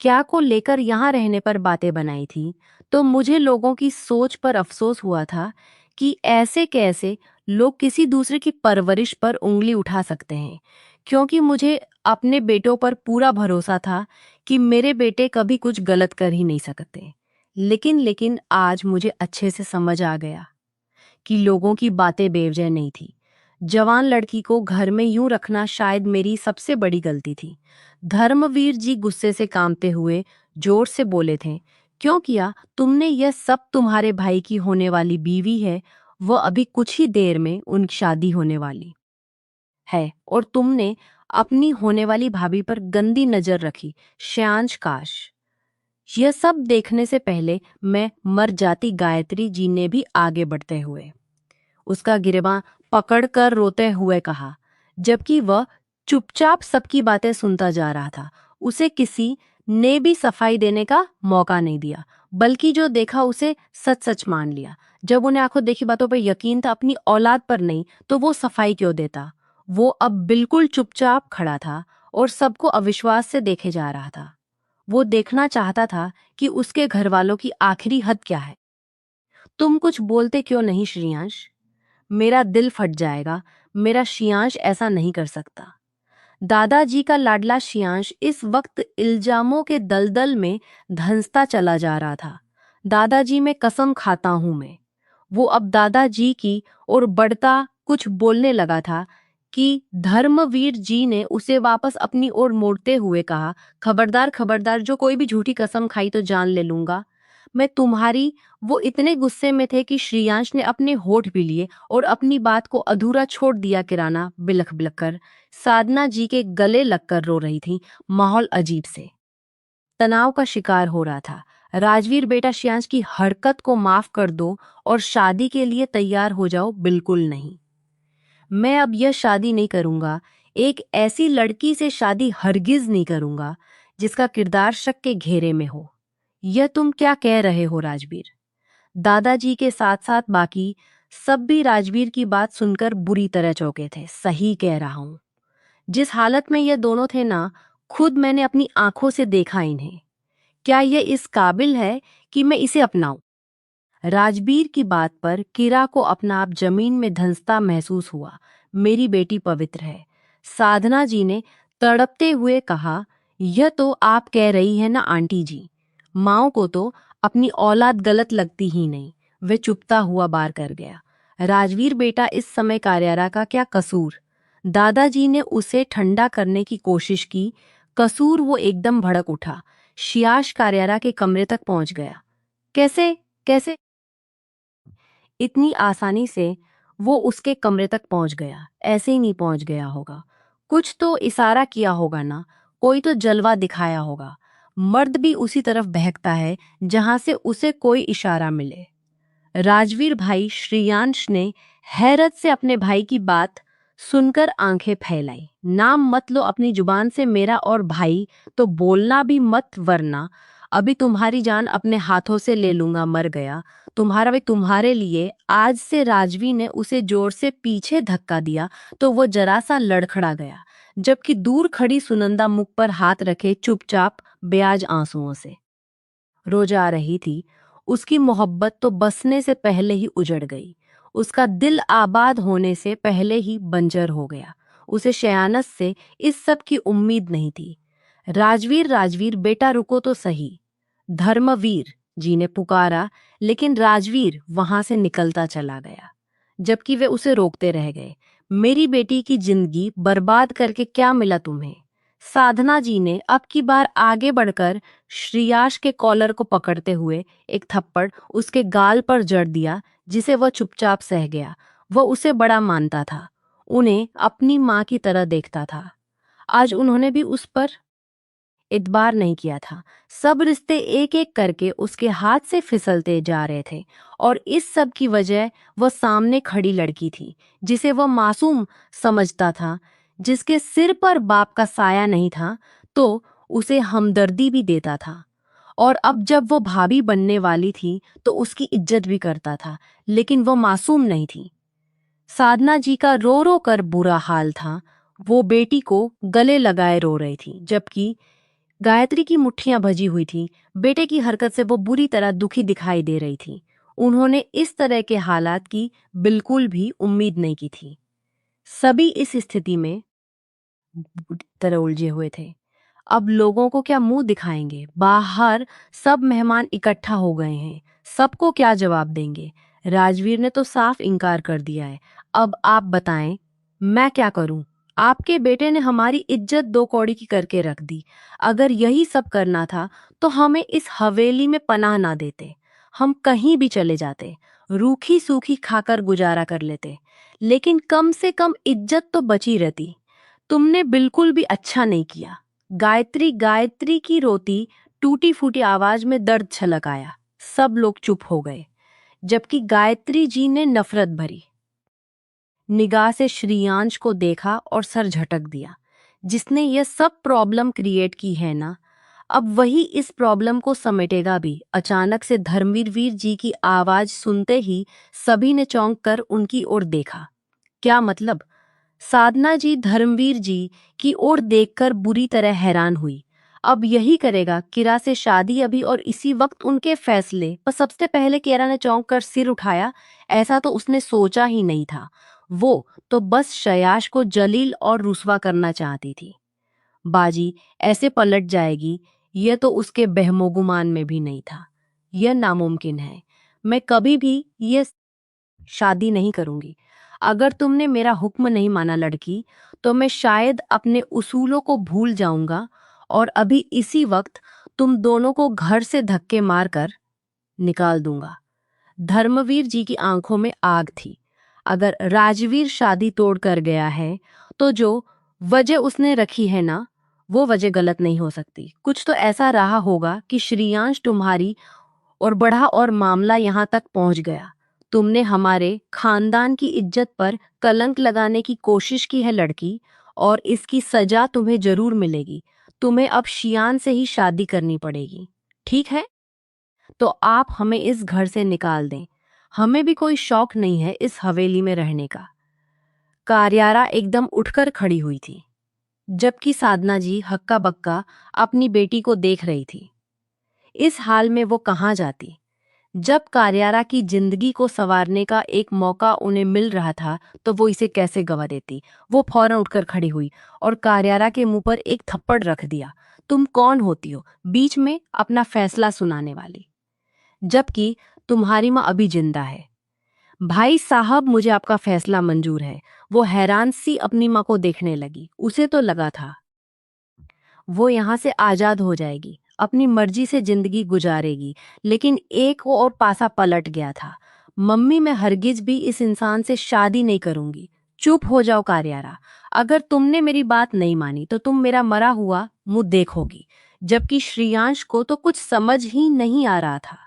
क्या को लेकर यहाँ रहने पर बातें बनाई थी, तो मुझे लोगों की सोच पर अफसोस हुआ था कि ऐसे कैसे लोग किसी दूसरे की परवरिश पर उंगली उठा सकते हैं, क्योंकि मुझे अपने बेटों पर पूरा भरोसा था कि मेरे बेटे कभी कुछ गलत कर ही नहीं सकते। लेकिन आज मुझे अच्छे से समझ आ गया कि लोगों की बातें बेवजह नहीं थी। जवान लड़की को घर में यूं रखना शायद मेरी सबसे बड़ी गलती थी। धर्मवीर जी गुस्से से कांपते हुए जोर से बोले थे, क्यों किया तुमने? यह सब तुम्हारे भाई की होने वाली बीवी है। वह अभी कुछ ही देर में उनकी शादी होने वाली है और तुमने अपनी होने वाली भाभी पर गंदी नजर रखी। श्रेयांश, काश यह सब देखने से पहले मैं मर जाती। गायत्री जी ने भी आगे बढ़ते हुए उसका गिरबां पकड़कर रोते हुए कहा, जबकि वह चुपचाप सबकी बातें सुनता जा रहा था। उसे किसी ने भी सफाई देने का मौका नहीं दिया, बल्कि जो देखा उसे सच सच मान लिया। जब उन्हें आंखों देखी बातों पर यकीन था, अपनी औलाद पर नहीं, तो वो सफाई क्यों देता? वो अब बिल्कुल चुपचाप खड़ा था और सबको अविश्वास से देखे जा रहा था। वो देखना चाहता था कि उसके घर वालों की आखिरी हद क्या है। तुम कुछ बोलते क्यों नहीं श्रेयांश? मेरा दिल फट जाएगा। मेरा श्रेयांश ऐसा नहीं कर सकता। दादाजी का लाडला श्रेयांश इस वक्त इल्जामों के दलदल में धंसता चला जा रहा था। दादाजी, मैं कसम खाता हूं मैं। वो अब दादाजी की ओर बढ़ता कुछ बोलने लगा था कि धर्मवीर जी ने उसे वापस अपनी ओर मोड़ते हुए कहा, खबरदार खबरदार, जो कोई भी झूठी कसम खाई तो जान ले लूंगा मैं तुम्हारी। वो इतने गुस्से में थे कि श्रेयांश ने अपने होठ भी लिए और अपनी बात को अधूरा छोड़ दिया। किराना बिलख बिलख कर साधना जी के गले लगकर रो रही थी। माहौल अजीब से तनाव का शिकार हो रहा था। राजवीर बेटा, श्रेयांश की हरकत को माफ कर दो और शादी के लिए तैयार हो जाओ। बिल्कुल नहीं, मैं अब यह शादी नहीं करूंगा। एक ऐसी लड़की से शादी हरगिज नहीं करूंगा जिसका किरदार शक के घेरे में हो। यह तुम क्या कह रहे हो राजवीर? दादाजी के साथ साथ बाकी सब भी राजवीर की बात सुनकर बुरी तरह चौंके थे। सही कह रहा हूं, जिस हालत में ये दोनों थे ना, खुद मैंने अपनी आंखों से देखा इन्हें। क्या ये इस काबिल है कि मैं इसे अपनाऊं? राजबीर की बात पर किरा को अपना आप जमीन में धंसता महसूस हुआ। मेरी बेटी पवित्र है, साधना जी ने तड़पते हुए कहा। यह तो आप कह रही है ना आंटी जी, माओ को तो अपनी औलाद गलत लगती ही नहीं। वे चुपता हुआ बार कर गया। राजवीर बेटा, इस समय कार्यारा का क्या कसूर? दादाजी ने उसे ठंडा करने की कोशिश की। कसूर? वो एकदम भड़क उठा। शियाश कार्यारा के कमरे तक पहुंच गया। कैसे कैसे इतनी आसानी से वो उसके कमरे तक पहुंच गया? ऐसे ही नहीं पहुंच गया होगा, कुछ तो इशारा किया होगा ना, कोई तो जलवा दिखाया होगा। मर्द भी उसी तरफ बहकता है जहां से उसे कोई इशारा मिले। राजवीर भाई, श्रेयांश ने हैरत से अपने भाई की बात सुनकर आंखें फैलाई। नाम मत लो अपनी जुबान से मेरा, और भाई तो बोलना भी मत, वरना अभी तुम्हारी जान अपने हाथों से ले लूंगा। मर गया तुम्हारा भाई तुम्हारे लिए। आज से राजवी ने उसे जोर से पीछे धक्का दिया तो वो जरा सा लड़खड़ा गया, जबकि दूर खड़ी सुनंदा मुख पर हाथ रखे चुपचाप ब्याज आंसुओं से रो जा रही थी। उसकी मोहब्बत तो बसने से पहले ही उजड़ गई, उसका दिल आबाद होने से पहले ही बंजर हो गया। उसे शयानस से इस सब की उम्मीद नहीं थी। राजवीर राजवीर बेटा, रुको तो सही, धर्मवीर जी ने पुकारा, लेकिन राजवीर वहां से निकलता चला गया, जबकि वे उसे रोकते रह गए। मेरी बेटी की जिंदगी बर्बाद करके क्या मिला तुम्हें? साधना जी ने अब की बार आगे बढ़कर श्रेयाश के कॉलर को पकड़ते हुए एक थप्पड़ उसके गाल पर जड़ दिया, जिसे वह चुपचाप सह गया। वह उसे बड़ा मानता था, उन्हें अपनी माँ की तरह देखता था। आज उन्होंने भी उस पर इतबार नहीं किया था। सब रिश्ते एक एक करके उसके हाथ से फिसलते जा रहे थे, और इस सब की वजह वह सामने खड़ी लड़की थी, जिसे वह मासूम समझता था, जिसके सिर पर बाप का साया नहीं था तो उसे हमदर्दी भी देता था। और अब जब वो भाभी बनने वाली थी तो उसकी इज्जत भी करता था, लेकिन वो मासूम नहीं थी। साधना जी का रो रो कर बुरा हाल था। वो बेटी को गले लगाए रो रही थी, जबकि गायत्री की मुट्ठियां भजी हुई थी। बेटे की हरकत से वो बुरी तरह दुखी दिखाई दे रही थी। उन्होंने इस तरह के हालात की बिल्कुल भी उम्मीद नहीं की थी। सभी इस स्थिति में बुरी तरह उलझे हुए थे। अब लोगों को क्या मुंह दिखाएंगे? बाहर सब मेहमान इकट्ठा हो गए हैं, सबको क्या जवाब देंगे? राजवीर ने तो साफ इनकार कर दिया है। अब आप बताएं, मैं क्या करूं? आपके बेटे ने हमारी इज्जत दो कौड़ी की करके रख दी। अगर यही सब करना था तो हमें इस हवेली में पनाह ना देते, हम कहीं भी चले जाते, रूखी सूखी खाकर गुजारा कर लेते, लेकिन कम से कम इज्जत तो बची रहती। तुमने बिल्कुल भी अच्छा नहीं किया। गायत्री गायत्री की रोती टूटी फूटी आवाज में दर्द छलक आया। सब लोग चुप हो गए, जबकि गायत्री जी ने नफरत भरी निगाह से श्रेयांश को देखा और सर झटक दिया। जिसने यह सब प्रॉब्लम क्रिएट की है ना, अब वही इस प्रॉब्लम को समेटेगा भी। अचानक से धर्मवीर जी की आवाज सुनते ही सभी ने चौंक कर उनकी ओर देखा। क्या मतलब? साधना जी धर्मवीर जी की ओर देखकर बुरी तरह हैरान हुई। अब यही करेगा किरा से शादी अभी, और इसी वक्त उनके फैसले पर। सबसे पहले किरा ने चौंक कर सिर उठाया। ऐसा तो उसने सोचा ही नहीं था। वो तो बस शयाश को जलील और रुसवा करना चाहती थी। बाजी ऐसे पलट जाएगी, यह तो उसके बहमोगुमान में भी नहीं था। यह नामुमकिन है, मैं कभी भी यह शादी नहीं करूंगी। अगर तुमने मेरा हुक्म नहीं माना लड़की, तो मैं शायद अपने उसूलों को भूल जाऊंगा और अभी इसी वक्त तुम दोनों को घर से धक्के मारकर निकाल दूंगा। धर्मवीर जी की आंखों में आग थी। अगर राजवीर शादी तोड़ कर गया है, तो जो वजह उसने रखी है ना, वो वजह गलत नहीं हो सकती। कुछ तो ऐसा रहा होगा कि श्रेयांश तुम्हारी और बढ़ा और मामला यहाँ तक पहुंच गया। तुमने हमारे खानदान की इज्जत पर कलंक लगाने की कोशिश की है लड़की, और इसकी सजा तुम्हें जरूर मिलेगी। तुम्हें अब शियान से ही शादी करनी पड़ेगी, ठीक है? तो आप हमें इस घर से निकाल दें। हमें भी कोई शौक नहीं है इस हवेली में रहने का। कार्यारा एकदम उठकर खड़ी हुई थी, जबकि साधना जी हक्का बक्का अपनी बेटी को देख रही थी। इस हाल में वो कहाँ जाती? जब कार्यारा की जिंदगी को संवारने का एक मौका उन्हें मिल रहा था, तो वो इसे कैसे गवा देती? वो फौरन उठकर खड़ी हुई और कार्यारा के मुंह पर एक थप्पड़ रख दिया। तुम कौन होती हो बीच में अपना फैसला सुनाने वाली? जबकि तुम्हारी माँ अभी जिंदा है। भाई साहब, मुझे आपका फैसला मंजूर है। वो हैरान सी अपनी माँ को देखने लगी। उसे तो लगा था वो यहाँ से आजाद हो जाएगी, अपनी मर्जी से जिंदगी गुजारेगी, लेकिन एक और पासा पलट गया था। मम्मी, मैं हरगिज भी इस इंसान से शादी नहीं करूंगी। चुप हो जाओ कार्यारा। अगर तुमने मेरी बात नहीं मानी तो तुम मेरा मरा हुआ मुंह देखोगी। जबकि श्रेयांश को तो कुछ समझ ही नहीं आ रहा था,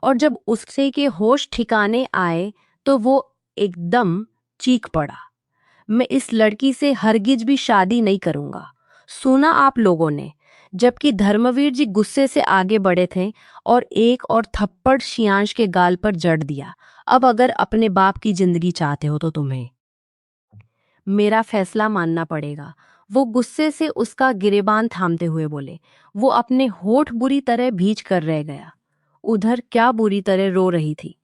और जब उससे के होश ठिकाने आए तो वो एकदम चीख पड़ा। मैं इस लड़की से हरगिज भी शादी नहीं करूंगा। सुना आप लोगों ने? जबकि धर्मवीर जी गुस्से से आगे बढ़े थे और एक और थप्पड़ शियांश के गाल पर जड़ दिया। अब अगर अपने बाप की जिंदगी चाहते हो तो तुम्हें मेरा फैसला मानना पड़ेगा। वो गुस्से से उसका गिरेबान थामते हुए बोले। वो अपने होठ बुरी तरह भींच कर रह गया। उधर क्या बुरी तरह रो रही थी।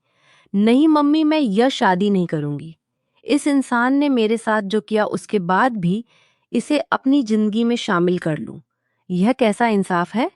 नहीं मम्मी, मैं यह शादी नहीं करूंगी। इस इंसान ने मेरे साथ जो किया, उसके बाद भी इसे अपनी जिंदगी में शामिल कर लूं। यह कैसा इंसाफ है?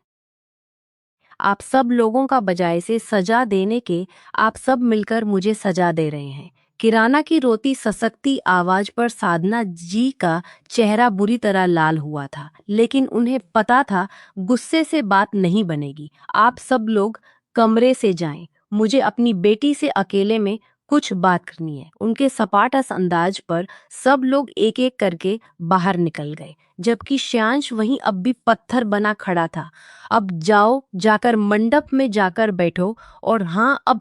आप सब लोगों का बजाय से सजा देने के, आप सब मिलकर मुझे सजा दे रहे हैं। किराना की रोती ससकती आवाज पर साधना जी का चेहरा बुरी तरह लाल हुआ था, लेकिन उन्हें पता था गुस्से से बात नहीं बनेगी। आप सब लोग कमरे से जाएं। मुझे अपनी बेटी से अकेले में कुछ बात करनी है। उनके सपाट अंदाज पर सब लोग एक एक करके बाहर निकल गए, जबकि श्यांश वहीं अब भी पत्थर बना खड़ा था। अब जाओ, जाकर मंडप में जाकर बैठो, और हाँ, अब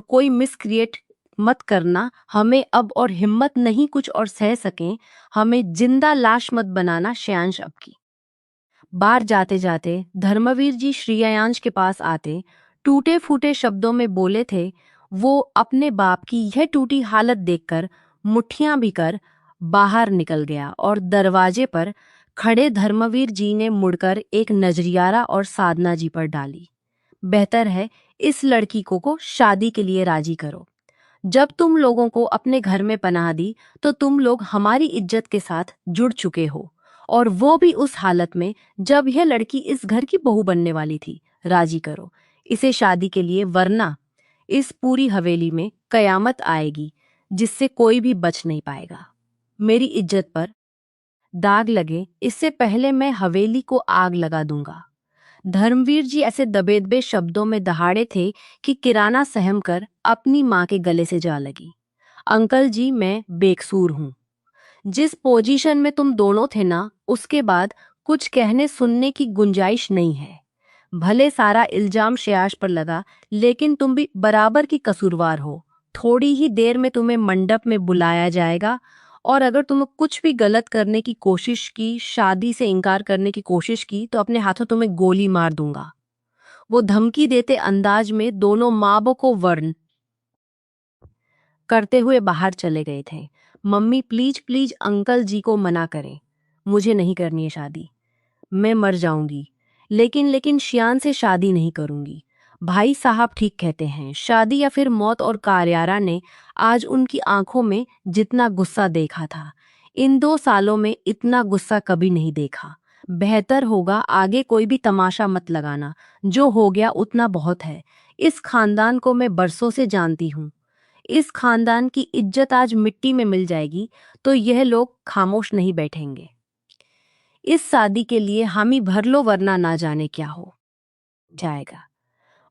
कोई मिस क्रिएट मत करना। हमें अब और हिम्मत नहीं कुछ और सह सकें। हमें जिंदा लाश मत बनाना श्रेयांश अब की। बाहर जाते जाते धर्मवीर जी श्रेयांश के पास आते टूटे फूटे शब्दों में बोले थे। वो अपने बाप की यह टूटी हालत देखकर मुट्ठियां भी कर बाहर निकल गया, और दरवाजे पर खड़े धर्मवीर जी ने मुड़कर एक नजरियारा और साधना जी पर डाली। बेहतर है इस लड़की को शादी के लिए राजी करो। जब तुम लोगों को अपने घर में पनाह दी, तो तुम लोग हमारी इज्जत के साथ जुड़ चुके हो, और वो भी उस हालत में जब यह लड़की इस घर की बहू बनने वाली थी। राजी करो इसे शादी के लिए, वरना इस पूरी हवेली में कयामत आएगी जिससे कोई भी बच नहीं पाएगा। मेरी इज्जत पर दाग लगे इससे पहले मैं हवेली को आग लगा दूंगा। धर्मवीर जी ऐसे दबे शब्दों में दहाड़े थे कि किराना सहम कर अपनी माँ के गले से जा लगी। अंकल जी, मैं बेकसूर हूँ। जिस पोजीशन में तुम दोनों थे ना, उसके बाद कुछ कहने सुनने की गुंजाइश नहीं है। भले सारा इल्जाम श्रेयाश पर लगा, लेकिन तुम भी बराबर की कसूरवार हो। थोड़ी ही देर में तुम्हें मंडप में बुलाया जाएगा, और अगर तुम कुछ भी गलत करने की कोशिश की, शादी से इनकार करने की कोशिश की, तो अपने हाथों तुम्हें गोली मार दूंगा। वो धमकी देते अंदाज में दोनों माँ बाप को वर्ण करते हुए बाहर चले गए थे। मम्मी, प्लीज प्लीज अंकल जी को मना करें। मुझे नहीं करनी है शादी। मैं मर जाऊंगी, लेकिन शियान से शादी नहीं करूंगी। भाई साहब ठीक कहते हैं, शादी या फिर मौत। और कार्यारा ने आज उनकी आंखों में जितना गुस्सा देखा था, इन 2 सालों में इतना गुस्सा कभी नहीं देखा। बेहतर होगा आगे कोई भी तमाशा मत लगाना। जो हो गया उतना बहुत है। इस खानदान को मैं बरसों से जानती हूँ। इस खानदान की इज्जत आज मिट्टी में मिल जाएगी तो यह लोग खामोश नहीं बैठेंगे। इस शादी के लिए हामी भर लो वरना ना जाने क्या हो जाएगा।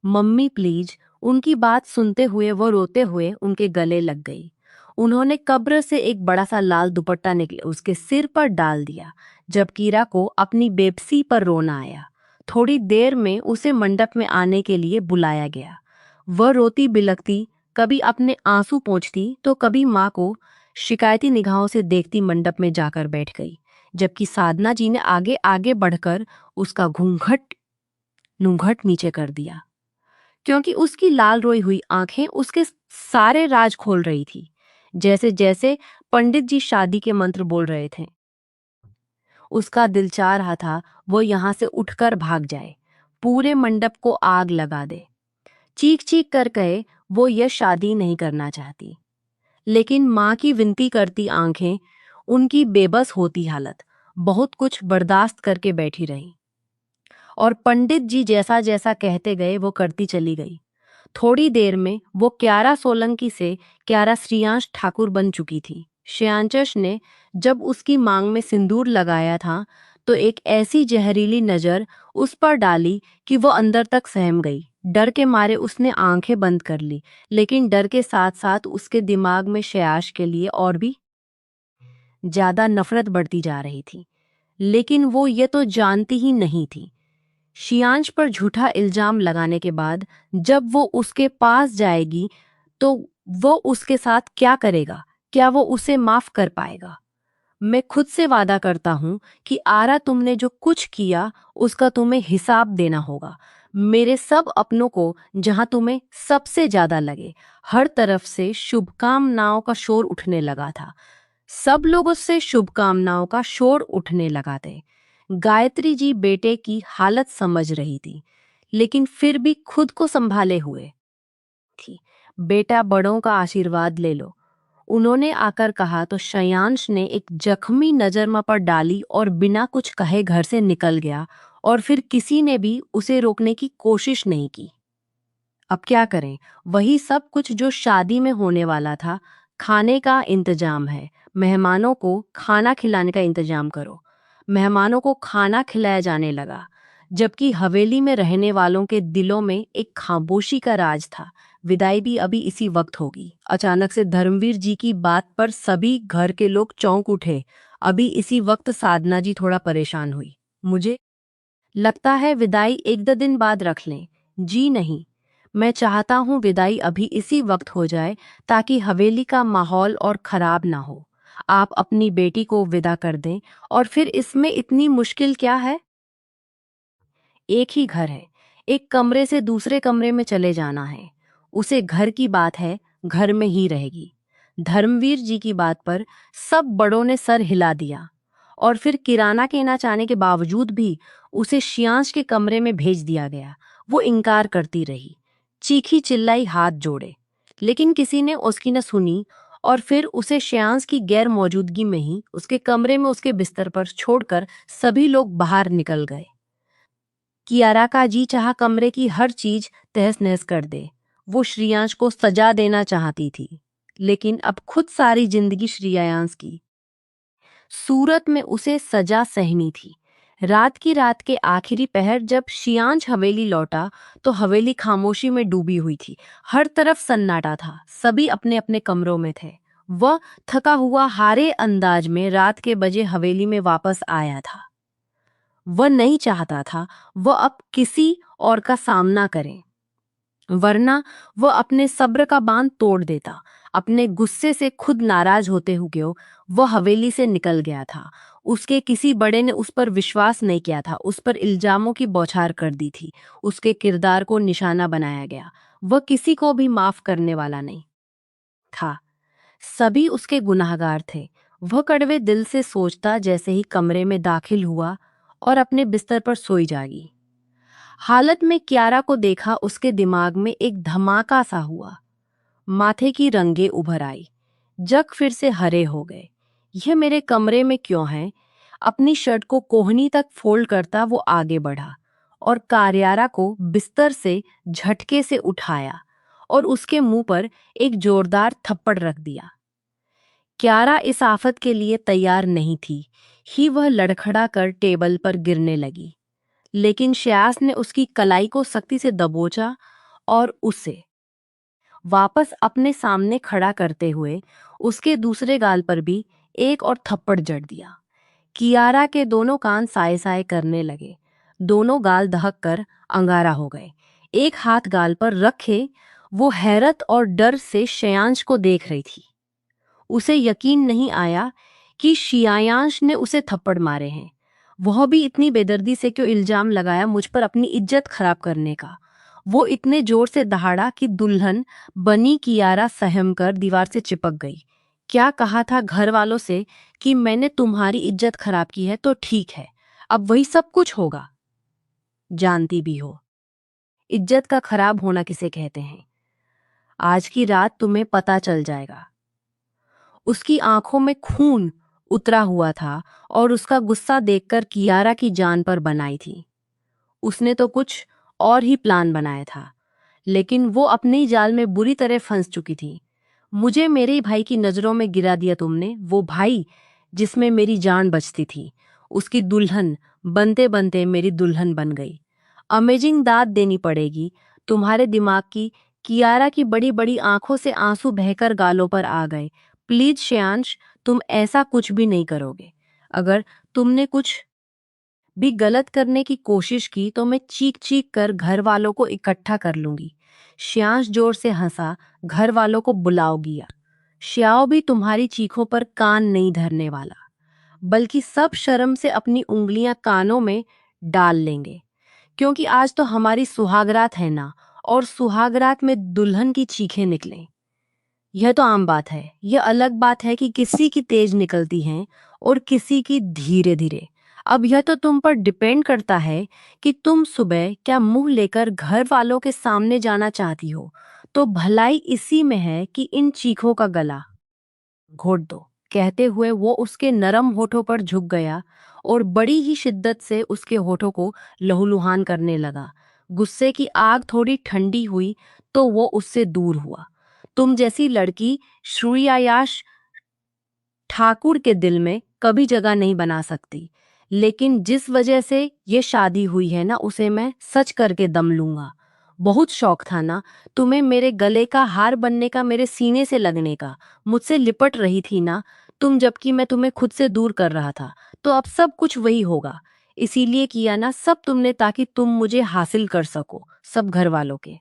Mummy please. उनकी बात सुनते हुए वो रोते हुए उनके गले लग गई। उन्होंने कब्र से एक बड़ा सा लाल दुपट्टा निकले उसके सिर पर डाल दिया। जब कीरा को अपनी बेबसी पर रोना आया, थोड़ी देर में उसे मंडप में आने के लिए बुलाया गया। वह रोती बिलखती, कभी अपने आंसू पोंछती तो कभी माँ को शिकायती निगाहों से देखती मंडप में जाकर बैठ गई। जबकि साधना जी ने आगे आगे बढ़कर उसका घूंघट नूंघट नीचे कर दिया, क्योंकि उसकी लाल रोई हुई आंखें उसके सारे राज खोल रही थी। जैसे जैसे पंडित जी शादी के मंत्र बोल रहे थे, उसका दिल चाह रहा था वो यहां से उठकर भाग जाए, पूरे मंडप को आग लगा दे। चीख चीख कर कहे वो यह शादी नहीं करना चाहती, लेकिन माँ की विनती करती आंखें, उनकी बेबस होती हालत, बहुत कुछ बर्दाश्त करके बैठी रही। और पंडित जी जैसा जैसा कहते गए वो करती चली गई। थोड़ी देर में वो क्यारा सोलंकी से क्यारा श्रेयांश ठाकुर बन चुकी थी। श्रेयांश ने जब उसकी मांग में सिंदूर लगाया था तो एक ऐसी जहरीली नजर उस पर डाली कि वो अंदर तक सहम गई। डर के मारे उसने आंखें बंद कर ली, लेकिन डर के साथ साथ उसके दिमाग में श्रेयांश के लिए और भी ज्यादा नफरत बढ़ती जा रही थी। लेकिन वो ये तो जानती ही नहीं थी, शियांश पर झूठा इल्जाम लगाने के बाद जब वो उसके पास जाएगी तो वो उसके साथ क्या करेगा? क्या वो उसे माफ कर पाएगा? मैं खुद से वादा करता हूं कि आरा, तुमने जो कुछ किया उसका तुम्हें हिसाब देना होगा। मेरे सब अपनों को जहां तुम्हें सबसे ज्यादा लगे। हर तरफ से शुभकामनाओं का शोर उठने लगा था। सब लोगों से शुभकामनाओं का शोर उठने लगा थे। गायत्री जी बेटे की हालत समझ रही थी, लेकिन फिर भी खुद को संभाले हुए थी। बेटा, बड़ों का आशीर्वाद ले लो, उन्होंने आकर कहा तो श्रेयांश ने एक जख्मी नजर मां पर डाली और बिना कुछ कहे घर से निकल गया। और फिर किसी ने भी उसे रोकने की कोशिश नहीं की। अब क्या करें? वही सब कुछ जो शादी में होने वाला था। खाने का इंतजाम है, मेहमानों को खाना खिलाने का इंतजाम करो। मेहमानों को खाना खिलाया जाने लगा, जबकि हवेली में रहने वालों के दिलों में एक खामोशी का राज था। विदाई भी अभी इसी वक्त होगी। अचानक से धर्मवीर जी की बात पर सभी घर के लोग चौंक उठे। अभी इसी वक्त साधना जी थोड़ा परेशान हुई। मुझे लगता है विदाई एक दो दिन बाद रख लें। जी नहीं, मैं चाहता हूँ विदाई अभी इसी वक्त हो जाए, ताकि हवेली का माहौल और खराब ना हो। आप अपनी बेटी को विदा कर दें, और फिर इसमें इतनी मुश्किल क्या है? एक ही घर है, एक कमरे से दूसरे कमरे में चले जाना है। उसे घर की बात है, घर में ही रहेगी। धर्मवीर जी की बात पर सब बड़ों ने सर हिला दिया, और फिर किराना कहना चाहने के बावजूद भी उसे शियांश के कमरे में भेज दिया गया। वो इनकार करती रही, चीखी चिल्लाई, हाथ जोड़े, लेकिन किसी ने उसकी न सुनी। और फिर उसे श्रेयांश की गैर मौजूदगी में ही उसके कमरे में उसके बिस्तर पर छोड़कर सभी लोग बाहर निकल गए। कियारा का जी चाहा कमरे की हर चीज तहस नहस कर दे। वो श्रेयांश को सजा देना चाहती थी, लेकिन अब खुद सारी जिंदगी श्रेयांश की सूरत में उसे सजा सहनी थी। रात के आखिरी पहर जब श्रेयांश हवेली लौटा तो हवेली खामोशी में डूबी हुई थी। हर तरफ सन्नाटा था, सभी अपने अपने कमरों में थे। वह थका हुआ हारे अंदाज में रात के बजे हवेली में वापस आया था। वह नहीं चाहता था वह अब किसी और का सामना करे, वरना वह अपने सब्र का बांध तोड़ देता। अपने गुस्से से खुद नाराज होते हुए वह हवेली से निकल गया था। उसके किसी बड़े ने उस पर विश्वास नहीं किया था, उस पर इल्जामों की बौछार कर दी थी, उसके किरदार को निशाना बनाया गया। वह किसी को भी माफ करने वाला नहीं था। सभी उसके गुनाहगार थे। वह कड़वे दिल से सोचता जैसे ही कमरे में दाखिल हुआ और अपने बिस्तर पर सोई जागी। हालत में क्यारा को देखा, उसके दिमाग में एक धमाका सा हुआ। माथे की रंगे उभर आई, जग फिर से हरे हो गए। यह मेरे कमरे में क्यों है? अपनी शर्ट को कोहनी तक फोल्ड करता वो आगे बढ़ा और कार्यारा को बिस्तर से झटके से उठाया और उसके मुंह पर एक जोरदार थप्पड़ रख दिया। क्यारा इस आफत के लिए तैयार नहीं थी ही वह लड़खड़ा कर टेबल पर गिरने लगी, लेकिन श्यास ने उसकी कलाई को सख्ती से दबोचा और उसे वापस अपने सामने खड़ा करते हुए उसके दूसरे गाल पर भी एक और थप्पड़ जड़ दिया। कियारा के दोनों कान साए साए करने लगे, दोनों गाल दहक कर अंगारा हो गए। एक हाथ गाल पर रखे वो हैरत और डर से श्रेयांश को देख रही थी। उसे यकीन नहीं आया कि श्रेयांश ने उसे थप्पड़ मारे हैं। वह भी इतनी बेदर्दी से क्यों इल्जाम लगाया मुझ पर अपनी इज्जत खराब करने का। वो इतने जोर से दहाड़ा कि दुल्हन बनी कियारा सहम कर दीवार से चिपक गई। क्या कहा था घर वालों से कि मैंने तुम्हारी इज्जत खराब की है तो ठीक है, अब वही सब कुछ होगा। जानती भी हो इज्जत का खराब होना किसे कहते हैं। आज की रात तुम्हें पता चल जाएगा। उसकी आंखों में खून उतरा हुआ था और उसका गुस्सा देखकर कियारा की जान पर बनाई थी। उसने तो कुछ और ही प्लान बनाया था, लेकिन वो अपने ही जाल में बुरी तरह फंस चुकी थी। मुझे मेरे भाई की नजरों में गिरा दिया तुमने, वो भाई जिसमें मेरी जान बचती थी। उसकी दुल्हन बनते बनते मेरी दुल्हन बन गई। अमेजिंग दाद देनी पड़ेगी तुम्हारे दिमाग की। कियारा की बड़ी बड़ी आंखों से आंसू बहकर गालों पर आ गए। प्लीज श्रेयांश, तुम ऐसा कुछ भी नहीं करोगे। अगर तुमने कुछ भी गलत करने की कोशिश की तो मैं चीख चीख कर घर वालों को इकट्ठा कर लूंगी। श्रेयांश जोर से हंसा। घर वालों को बुलाओगी या? श्याओ भी तुम्हारी चीखों पर कान नहीं धरने वाला, बल्कि सब शर्म से अपनी उंगलियां कानों में डाल लेंगे, क्योंकि आज तो हमारी सुहागरात है ना, और सुहागरात में दुल्हन की चीखें निकलें यह तो आम बात है। यह अलग बात है कि किसी की तेज निकलती हैं और किसी की धीरे धीरे। अब यह तो तुम पर डिपेंड करता है कि तुम सुबह क्या मुंह लेकर घर वालों के सामने जाना चाहती हो। तो भलाई इसी में है कि इन चीखों का गला घोट दो। कहते हुए वो उसके नरम होठों पर झुक गया और बड़ी ही शिद्दत से उसके होठों को लहूलुहान करने लगा। गुस्से की आग थोड़ी ठंडी हुई तो वो उससे दूर हुआ। तुम जैसी लड़की श्रेयायाश ठाकुर के दिल में कभी जगह नहीं बना सकती, लेकिन जिस वजह से ये शादी हुई है ना, उसे मैं सच करके दम लूंगा। बहुत शौक था ना तुम्हें मेरे गले का हार बनने का, मेरे सीने से लगने का। मुझसे लिपट रही थी ना तुम, जबकि मैं तुम्हें खुद से दूर कर रहा था। तो अब सब कुछ वही होगा। इसीलिए किया ना सब तुमने, ताकि तुम मुझे हासिल कर सको। सब घर वालों के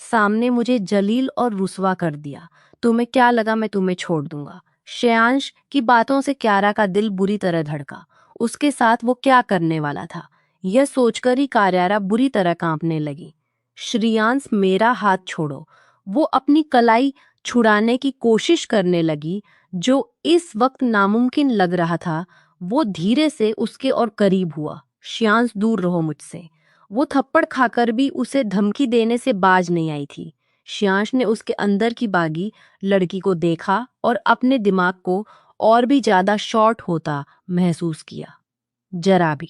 सामने मुझे जलील और रुसवा कर दिया। तुम्हें क्या लगा मैं तुम्हें छोड़ दूंगा? श्रेयांश की बातों से क्यारा का दिल बुरी तरह धड़का। उसके साथ वो क्या करने वाला था, यह सोचकर ही क्यारा बुरी तरह कांपने लगी। श्रेयांश, मेरा हाथ छोड़ो। वो अपनी कलाई छुड़ाने की कोशिश करने लगी, जो इस वक्त नामुमकिन लग रहा था। वो धीरे से उसके और करीब हुआ। श्रेयांश, दूर रहो मुझसे। वो थप्पड़ खाकर भी उसे धमकी देने से बाज नहीं आई थी। श्रेयांश ने उसके अंदर की बागी लड़की को देखा और अपने दिमाग को और भी ज्यादा शॉर्ट होता महसूस किया। जरा भी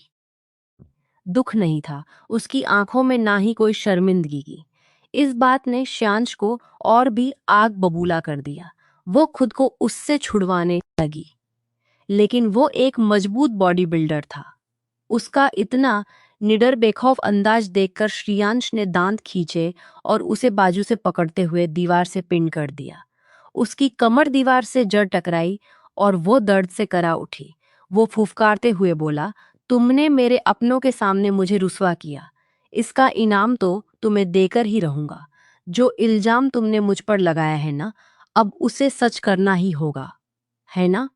दुख नहीं था उसकी आंखों में, ना ही कोई शर्मिंदगी की। इस बात ने श्रेयांश को और भी आग बबूला कर दिया। वो खुद को उससे छुड़वाने लगी, लेकिन वो एक मजबूत बॉडी बिल्डर था। उसका इतना निडर बेखौफ अंदाज देखकर श्रेयांश ने दांत खींचे और उसे बाजू से पकड़ते हुए दीवार से पिन कर दिया। उसकी कमर दीवार से जड़ टकराई और वो दर्द से करा उठी। वो फुफकारते हुए बोला, तुमने मेरे अपनों के सामने मुझे रुसवा किया। इसका इनाम तो तुम्हें देकर ही रहूंगा। जो इल्जाम तुमने मुझ पर लगाया है ना, अब उसे सच करना ही होगा, है ना?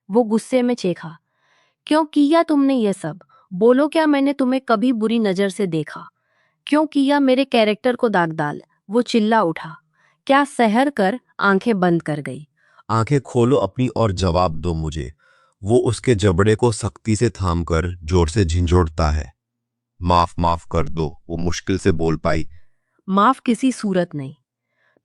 वो गुस्से में चेखा। क्यों किया तुमने ये सब? बोलो, क्या मैंने तुम्हें कभी बुरी नजर से देखा? क्यों किया मेरे कैरेक्टर को दाग डाल? वो चिल्ला उठा। क्या सहर कर आंखें बंद कर गई। आंखें खोलो अपनी और जवाब दो मुझे। वो उसके जबड़े को सख्ती से थामकर जोर से झिंझोड़ता है। माफ माफ कर दो, वो मुश्किल से बोल पाई। माफ किसी सूरत नहीं।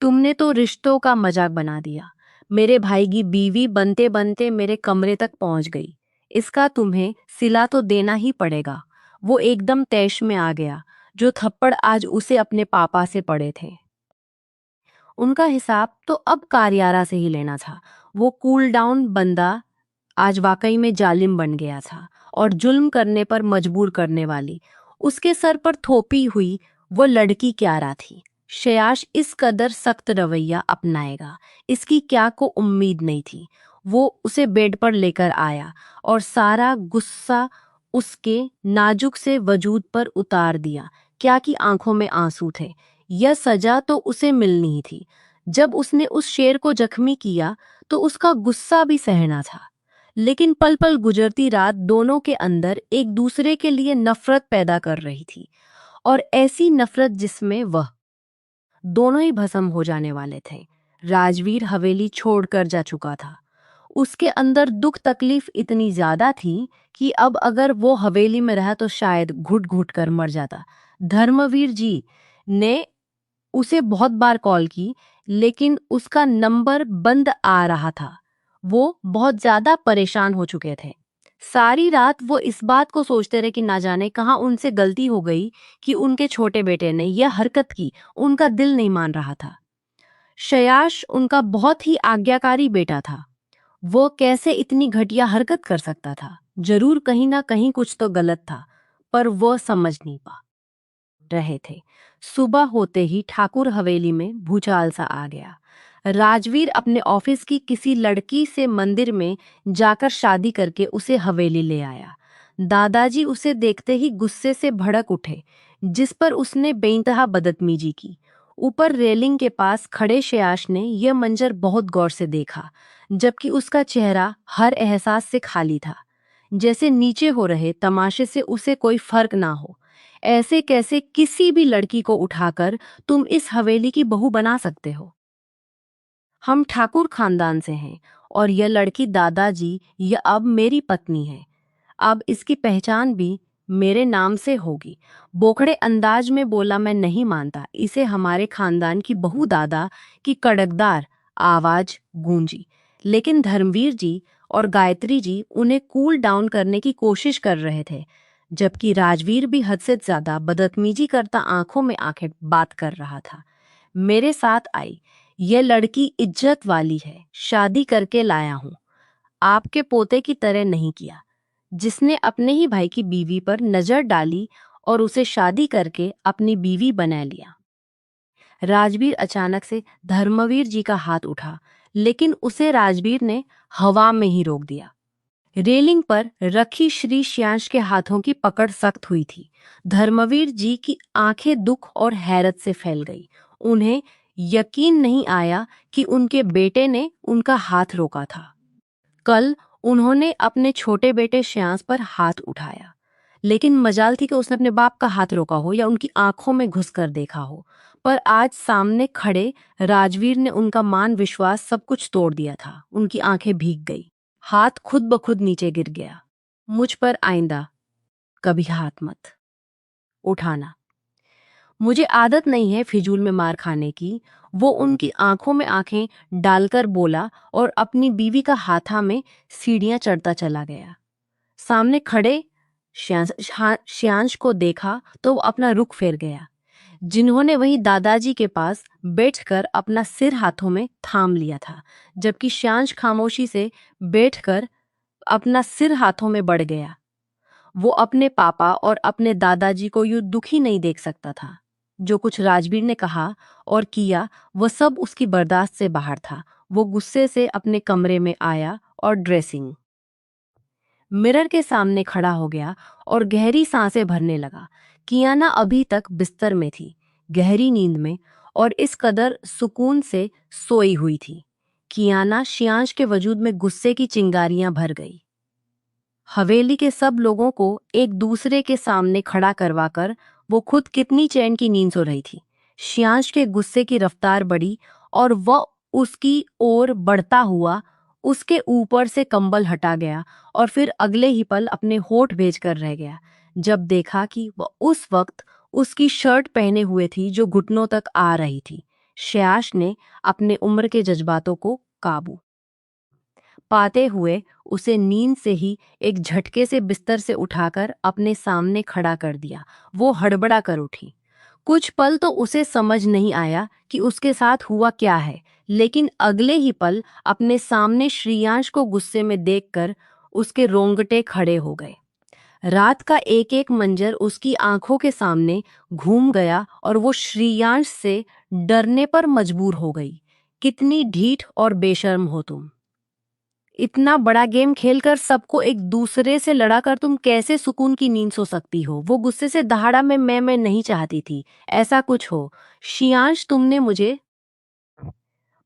तुमने तो रिश्तों का मजाक बना दिया। मेरे भाई की बीवी बनते बनते मेरे कमरे तक पहुंच गई। इसका तुम्हें सिला तो देना ही पड़ेगा। वो एकदम तैश में आ गया। जो थप्पड़ आज उसे अपने पापा से पड़े थे। उनका हिसाब तो अब कारियारा से ही लेना था। वो कूल डाउन बंदा आज वाकई में जालिम बन गया था और जुल्म करने पर मजबूर करने वाली उसके सर पर थोपी हुई वो लड़की क्यारा थी। शयाश इस कदर सख्त रवैया अपनाएगा, इसकी क्या को उम्मीद नहीं थी। वो उसे बेड पर लेकर आया और सारा गुस्सा उसके नाजुक से वजूद पर उतार दिया। क्या की आंखों में आंसू थे। यह सजा तो उसे मिलनी ही थी। जब उसने उस शेर को जख्मी किया तो उसका गुस्सा भी सहना था, लेकिन पल पल गुजरती रात दोनों के अंदर एक दूसरे के लिए नफरत पैदा कर रही थी, और ऐसी नफरत जिसमें वह दोनों ही भस्म हो जाने वाले थे। राजवीर हवेली छोड़कर जा चुका था। उसके अंदर दुख तकलीफ इतनी ज्यादा थी कि अब अगर वो हवेली में रहा तो शायद घुट घुट कर मर जाता। धर्मवीर जी ने उसे बहुत बार कॉल की, लेकिन उसका नंबर बंद आ रहा था। वो बहुत ज्यादा परेशान हो चुके थे। सारी रात वो इस बात को सोचते रहे कि ना जाने कहाँ उनसे गलती हो गई कि उनके छोटे बेटे ने यह हरकत की। उनका दिल नहीं मान रहा था। शयाश उनका बहुत ही आज्ञाकारी बेटा था। वो कैसे इतनी घटिया हरकत कर सकता था? जरूर कहीं ना कहीं कुछ तो गलत था, पर वो समझ नहीं पा रहे थे। सुबह होते ही ठाकुर हवेली में भूचाल सा आ गया। राजवीर अपने ऑफिस की किसी लड़की से मंदिर में जाकर शादी करके उसे हवेली ले आया। दादाजी उसे देखते ही गुस्से से भड़क उठे, जिस पर उसने बेइंतहा बदतमीजी की। ऊपर रेलिंग के पास खड़े शयाश ने यह मंजर बहुत गौर से देखा, जबकि उसका चेहरा हर एहसास से खाली था, जैसे नीचे हो रहे तमाशे से उसे कोई फर्क ना हो। ऐसे कैसे किसी भी लड़की को उठाकर तुम इस हवेली की बहू बना सकते हो? हम ठाकुर खानदान से हैं और यह लड़की दादाजी, यह अब मेरी पत्नी है। अब इसकी पहचान भी मेरे नाम से होगी। बोखड़े अंदाज में बोला, मैं नहीं मानता इसे हमारे खानदान की बहू। दादा की कड़कदार आवाज गूंजी, लेकिन धर्मवीर जी और गायत्री जी उन्हें कूल डाउन करने की कोशिश कर रहे थे, जबकि राजवीर भी हद से ज्यादा बदतमीजी करता आंखों में आंखें बात कर रहा था। मेरे साथ आई, यह लड़की इज्जत वाली है, शादी करके लाया हूं। आपके पोते की तरह नहीं किया, जिसने अपने ही भाई की बीवी पर नजर डाली और उसे शादी करके अपनी बीवी बना लिया। राजवीर अचानक से धर्मवीर जी का हाथ उठा, लेकिन उसे राजवीर ने हवा में ही रोक दिया। रेलिंग पर रखी श्री श्यांश के हाथों की पकड़ सख्त हुई थी। धर्मवीर जी की आंखें दुख और हैरत से फैल गई। उन्हें यकीन नहीं आया कि उनके बेटे ने उनका हाथ रोका था। कल उन्होंने अपने छोटे बेटे श्यांश पर हाथ उठाया, लेकिन मजाल थी कि उसने अपने बाप का हाथ रोका हो या उनकी आंखों में घुसकर देखा हो। पर आज सामने खड़े राजवीर ने उनका मान विश्वास सब कुछ तोड़ दिया था। उनकी आंखें भीग गई, हाथ खुद ब खुद नीचे गिर गया। मुझ पर आइंदा कभी हाथ मत उठाना। मुझे आदत नहीं है फिजूल में मार खाने की। वो उनकी आंखों में आंखें डालकर बोला और अपनी बीवी का हाथा में सीढ़ियां चढ़ता चला गया। सामने खड़े श्यांश को देखा तो वो अपना रुख फेर गया, जिन्होंने वही दादाजी के पास बैठकर अपना सिर हाथों में थाम लिया था, जबकि श्यांश खामोशी से बैठकर अपना सिर हाथों में बढ़ गया। वो अपने पापा और अपने दादाजी को यूं दुखी नहीं देख सकता था। जो कुछ राजवीर ने कहा और किया वह सब उसकी बर्दाश्त से बाहर था। वो गुस्से से अपने कमरे में आया और ड्रेसिंग मिरर के सामने खड़ा हो गया और गहरी सांसें भरने लगा। कियाना अभी तक बिस्तर में थी, गहरी नींद में, और इस कदर सुकून से सोई हुई थी। कियाना श्यांश के वजूद में गुस्से की चिंगारियां भर गई। हवेली के सब लोगों को एक दूसरे के सामने खड़ा करवाकर वो खुद कितनी चैन की नींद सो रही थी। श्यांश के गुस्से की रफ्तार बढ़ी और वह उसकी ओर बढ़ता हुआ उसके ऊपर से कंबल हटा गया और फिर अगले ही पल अपने होठ भेज कर रह गया, जब देखा कि वह उस वक्त उसकी शर्ट पहने हुए थी जो घुटनों तक आ रही थी। श्यांश ने अपने उम्र के जज्बातों को काबू पाते हुए उसे नींद से ही एक झटके से बिस्तर से उठाकर अपने सामने खड़ा कर दिया। वो हड़बड़ा कर उठी। कुछ पल तो उसे समझ नहीं आया कि उसके साथ हुआ क्या है, लेकिन अगले ही पल अपने सामने श्रेयांश को गुस्से में देखकर उसके रोंगटे खड़े हो गए। रात का एक एक मंजर उसकी आंखों के सामने घूम गया और वो श्रेयांश से डरने पर मजबूर हो गई। कितनी ढीठ और बेशर्म हो तुम! इतना बड़ा गेम खेलकर सबको एक दूसरे से लड़ाकर तुम कैसे सुकून की नींद सो सकती हो? वो गुस्से से दहाड़ा। मैं नहीं चाहती थी ऐसा कुछ हो। श्रेयांश, तुमने मुझे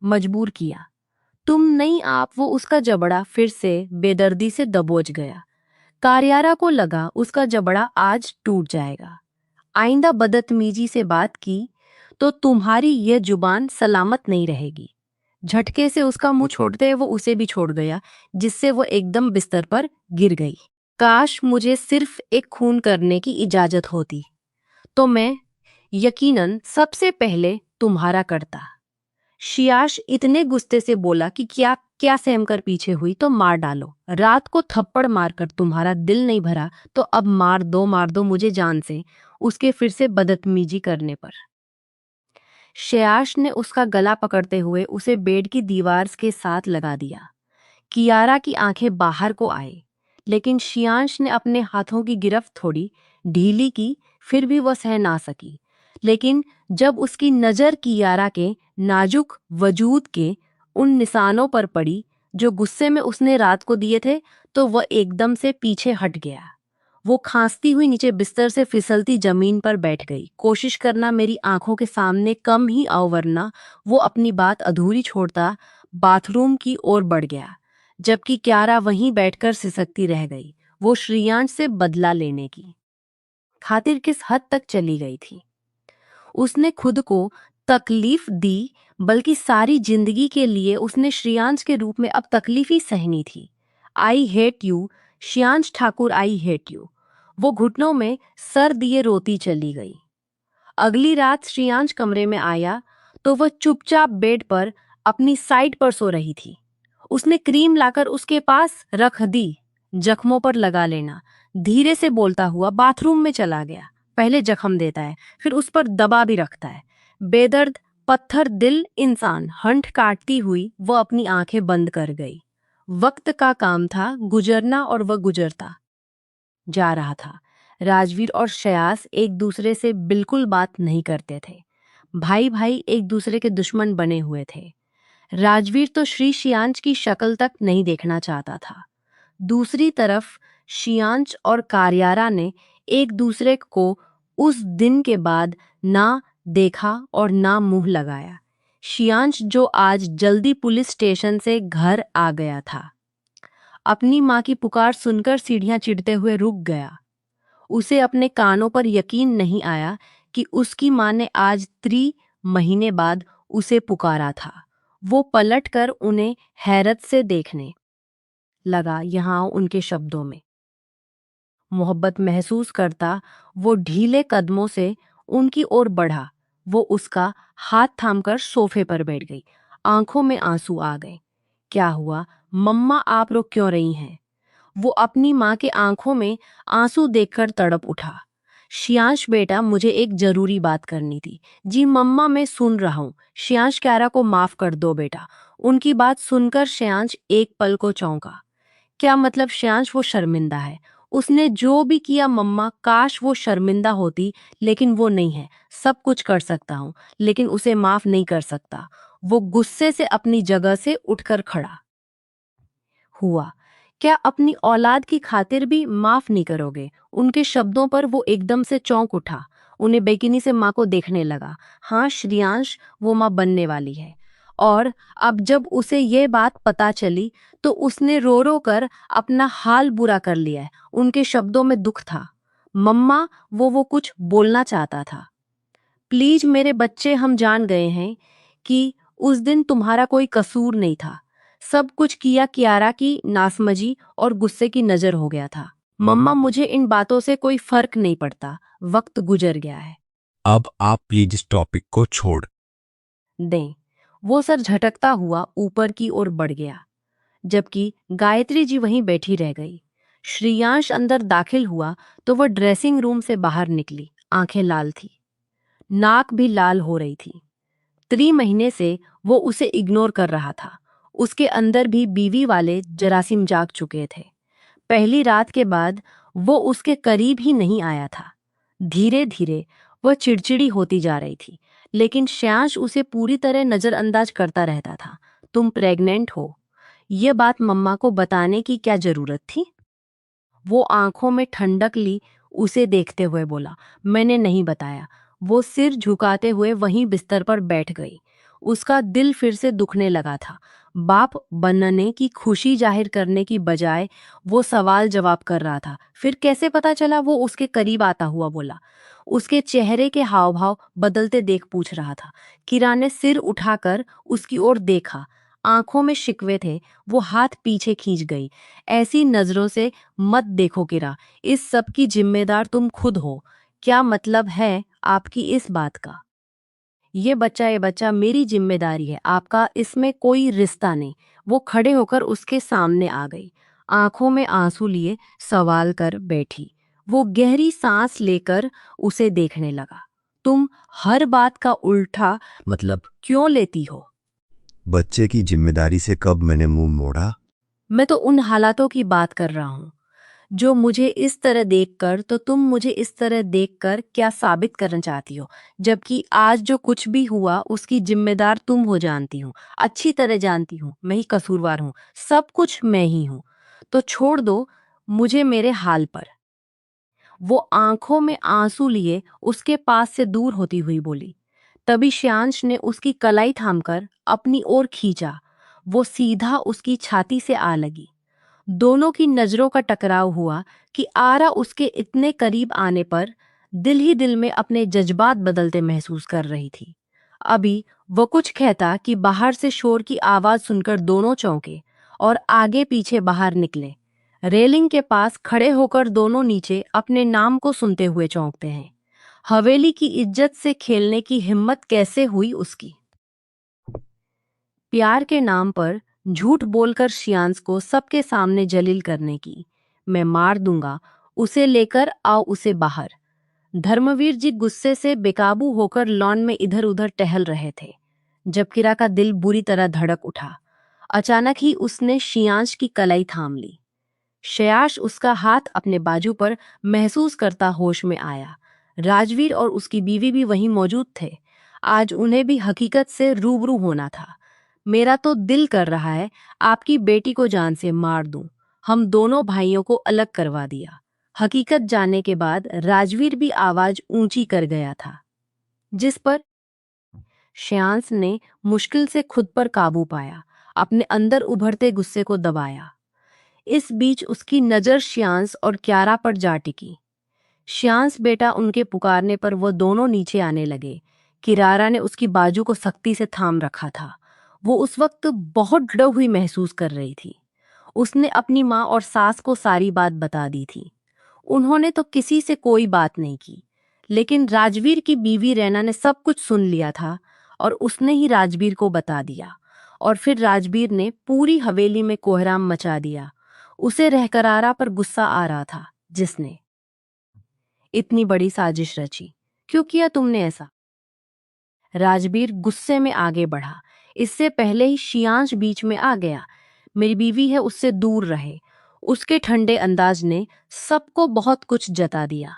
मजबूर किया। तुम नहीं आप। वो उसका जबड़ा फिर से बेदर्दी से दबोच गया। कार्यारा को लगा उसका जबड़ा आज टूट जाएगा। आइंदा बदतमीजी से बात की तो तुम्हारी यह जुबान सलामत नहीं रहेगी। झटके से उसका मुंह छोड़ते वो उसे भी छोड़ गया, जिससे वो एकदम बिस्तर पर गिर गई। काश मुझे सिर्फ एक खून करने की इजाजत होती तो मैं यकीनन सबसे पहले तुम्हारा करता। शियाश इतने गुस्से से बोला कि क्या क्या सहम कर पीछे हुई तो मार डालो। रात को थप्पड़ मारकर तुम्हारा दिल नहीं भरा तो अब मार दो मुझे जान से। उसके फिर से बदतमीजी करने पर शियाश ने उसका गला पकड़ते हुए उसे बेड की दीवार के साथ लगा दिया। कियारा की आंखें बाहर को आई, लेकिन शियांश ने अपने हाथों की गिरफ्त थोड़ी ढीली की, फिर भी वह सह ना सकी। लेकिन जब उसकी नजर कियारा के नाजुक वजूद के उन निशानों पर पड़ी जो गुस्से में उसने रात को दिए थे, तो वह एकदम से पीछे हट गया। वो खांसती हुई नीचे बिस्तर से फिसलती जमीन पर बैठ गई। कोशिश करना मेरी आंखों के सामने कम ही आओ, वरना। वो अपनी बात अधूरी छोड़ता बाथरूम की ओर बढ़ गया, जबकि क्यारा वहीं बैठकर सिसकती रह गई। वो श्रेयांश से बदला लेने की खातिर किस हद तक चली गई थी। उसने खुद को तकलीफ दी, बल्कि सारी जिंदगी के लिए उसने श्रेयांश के रूप में अब तकलीफ ही सहनी थी। I hate you Shreyansh Thakur, I hate you. वो घुटनों में सर दिए रोती चली गई। अगली रात श्रेयांश कमरे में आया तो वह चुपचाप बेड पर अपनी साइड पर सो रही थी। उसने क्रीम लाकर उसके पास रख दी। जख्मों पर लगा लेना, धीरे से बोलता हुआ बाथरूम में चला गया। पहले जख्म देता है, फिर उस पर दबा भी रखता है। बेदर्द पत्थर दिल इंसान हंठ काटती हुई वो अपनी आंखें बंद कर गई। वक्त का काम था गुजरना और वह गुजरता जा रहा था। राजवीर और शयास एक दूसरे से बिल्कुल बात नहीं करते थे। भाई भाई एक दूसरे के दुश्मन बने हुए थे। राजवीर तो श्री शियांश की शक्ल तक नहीं देखना चाहता था। दूसरी तरफ शियांश और कार्यारा ने एक दूसरे को उस दिन के बाद ना देखा और ना मुंह लगाया। शियांश, जो आज जल्दी पुलिस स्टेशन से घर आ गया था, अपनी मां की पुकार सुनकर सीढ़ियां चिढ़ते हुए रुक गया। उसे अपने कानों पर यकीन नहीं आया कि उसकी मां ने आज 3 महीने बाद उसे पुकारा था। वो पलटकर उन्हें हैरत से देखने लगा। यहाँ उनके शब्दों में मोहब्बत महसूस करता वो ढीले कदमों से उनकी ओर बढ़ा। वो उसका हाथ थामकर सोफे पर बैठ गई। आंखों में आंसू आ गए। क्या हुआ मम्मा, आप रो क्यों रही हैं? वो अपनी माँ के आंखों में आंसू देखकर तड़प उठा। शियांश बेटा, मुझे एक जरूरी बात करनी थी। जी मम्मा, मैं सुन रहा हूँ। शियांश, क्यारा को माफ कर दो बेटा। उनकी बात सुनकर शियांश एक पल को चौंका। क्या मतलब श्रेयांश? वो शर्मिंदा है। उसने जो भी किया मम्मा, काश वो शर्मिंदा होती, लेकिन वो नहीं है। सब कुछ कर सकता हूँ, लेकिन उसे माफ नहीं कर सकता। वो गुस्से से अपनी जगह से उठकर खड़ा हुआ। क्या अपनी औलाद की खातिर भी माफ नहीं करोगे? उनके शब्दों पर वो एकदम से चौंक उठा। उन्हें बेकिनी से माँ को देखने लगा। हाँ श्रेयांश, वो माँ बनने वाली है। और अब जब उसे ये बात पता चली तो उसने रो रो कर अपना हाल बुरा कर लिया है। उनके शब्दों में दुख था। मम्मा, वो कुछ बोलना चाहता था। प्लीज मेरे बच्चे, हम जान गए हैं कि उस दिन तुम्हारा कोई कसूर नहीं था। सब कुछ किया कियारा की नासमझी और गुस्से की नजर हो गया था। मम्मा, मुझे इन बातों से कोई फर्क नहीं पड़ता। वक्त गुजर गया है। अब आप प्लीज इस टॉपिक को छोड़ दें। वो सर झटकता हुआ ऊपर की ओर बढ़ गया। जबकि गायत्री जी वहीं बैठी रह गई। श्रेयांश अंदर दाखिल हुआ तो वह ड्रेसिंग रूम से बाहर निकली। आंखें लाल थी, नाक भी लाल हो रही थी। 3 महीने से वो उसे इग्नोर कर रहा था। उसके अंदर भी बीवी वाले जरासीम जाग चुके थे। पहली रात के बाद वो उसके करीब ही नहीं आया था। धीरे धीरे वह चिड़चिड़ी होती जा रही थी, लेकिन श्रेयांश उसे पूरी तरह नजरअंदाज करता रहता था। तुम प्रेग्नेंट हो, ये बात मम्मा को बताने की क्या जरूरत थी? वो आंखों में ठंडक ली उसे देखते हुए बोला, मैंने नहीं बताया। वो सिर झुकाते हुए वहीं बिस्तर पर बैठ गई। उसका दिल फिर से दुखने लगा था। बाप बनने की खुशी जाहिर करने की बजाय वो सवाल जवाब कर रहा था। फिर कैसे पता चला? वो उसके करीब आता हुआ बोला। उसके चेहरे के हाव भाव बदलते देख पूछ रहा था। किरा ने सिर उठाकर उसकी ओर देखा। आंखों में शिकवे थे। वो हाथ पीछे खींच गई। ऐसी नजरों से मत देखो किरा, इस सब की जिम्मेदार तुम खुद हो। क्या मतलब है आपकी इस बात का? ये बच्चा मेरी जिम्मेदारी है, आपका इसमें कोई रिश्ता नहीं। वो खड़े होकर उसके सामने आ गई, आंखों में आंसू लिए सवाल कर बैठी। वो गहरी सांस लेकर उसे देखने लगा। तुम हर बात का उल्टा मतलब क्यों लेती हो? बच्चे की जिम्मेदारी से कब मैंने मुंह मोड़ा? मैं तो उन हालातों की बात कर रहा हूँ जो मुझे इस तरह देखकर, तो तुम मुझे इस तरह देखकर क्या साबित करना चाहती हो? जबकि आज जो कुछ भी हुआ उसकी जिम्मेदार तुम हो, जानती हूँ, अच्छी तरह जानती हूँ। मैं ही कसूरवार हूँ, सब कुछ मैं ही हूँ। तो छोड़ दो मुझे मेरे हाल पर। वो आंखों में आंसू लिए उसके पास से दूर होती हुई बोली। तभी श्यांश ने उसकी कलाई थामकर अपनी ओर खींचा। वो सीधा उसकी छाती से आ लगी। दोनों की नजरों का टकराव हुआ कि आरा उसके इतने करीब आने पर दिल ही दिल में अपने जज्बात बदलते महसूस कर रही थी। अभी वो कुछ कहता कि बाहर से शोर की आवाज सुनकर दोनों चौंके और आगे पीछे बाहर निकले। रेलिंग के पास खड़े होकर दोनों नीचे अपने नाम को सुनते हुए चौंकते हैं। हवेली की इज्जत से खेलने की हिम्मत कैसे हुई उसकी? प्यार के नाम पर झूठ बोलकर श्यांश को सबके सामने जलील करने की। मैं मार दूंगा, उसे लेकर आओ उसे बाहर। धर्मवीर जी गुस्से से बेकाबू होकर लॉन में इधर उधर टहल रहे थे जब किरा का दिल बुरी तरह धड़क उठा। अचानक ही उसने श्यांश की कलाई थाम ली। श्याश उसका हाथ अपने बाजू पर महसूस करता होश में आया। राजवीर और उसकी बीवी भी वहीं मौजूद थे। आज उन्हें भी हकीकत से रूबरू होना था। मेरा तो दिल कर रहा है आपकी बेटी को जान से मार दूं। हम दोनों भाइयों को अलग करवा दिया। हकीकत जानने के बाद राजवीर भी आवाज ऊंची कर गया था, जिस पर श्यांश ने मुश्किल से खुद पर काबू पाया, अपने अंदर उभरते गुस्से को दबाया। इस बीच उसकी नजर श्यांश और क्यारा पर जा टिकी। श्यांश बेटा उनके पुकारने पर वो दोनों नीचे आने लगे। किरारा ने उसकी बाजू को सख्ती से थाम रखा था। वो उस वक्त बहुत डरी हुई महसूस कर रही थी। उसने अपनी माँ और सास को सारी बात बता दी थी। उन्होंने तो किसी से कोई बात नहीं की, लेकिन राजवीर की बीवी रैना ने सब कुछ सुन लिया था और उसने ही राजवीर को बता दिया। और फिर राजवीर ने पूरी हवेली में कोहराम मचा दिया। उसे रहकरारा पर गुस्सा आ रहा था, जिसने इतनी बड़ी साजिश रची। क्यों किया तुमने ऐसा? राजवीर गुस्से में आगे बढ़ा। इससे पहले ही श्यांश बीच में आ गया। मेरी बीवी है, उससे दूर रहे। उसके ठंडे अंदाज ने सबको बहुत कुछ जता दिया।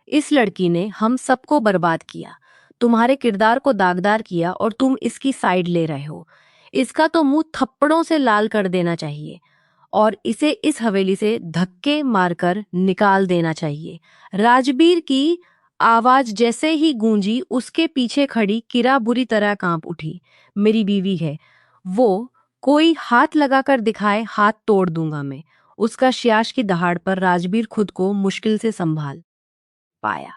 इस लड़की ने हम सबको बर्बाद किया, तुम्हारे किरदार को दागदार किया और तुम इसकी साइड ले रहे हो। इसका तो मुंह थप्पड़ों से लाल कर देना चाहिए और इसे इस हवेली से धक्के मारकर निकाल देना चाहिए। राजवीर की आवाज जैसे ही गूंजी, उसके पीछे खड़ी किरा बुरी तरह कांप उठी। मेरी बीवी है, वो कोई हाथ लगाकर दिखाए, हाथ तोड़ दूंगा मैं। उसका श्याश की दहाड़ पर राजवीर खुद को मुश्किल से संभाल पाया।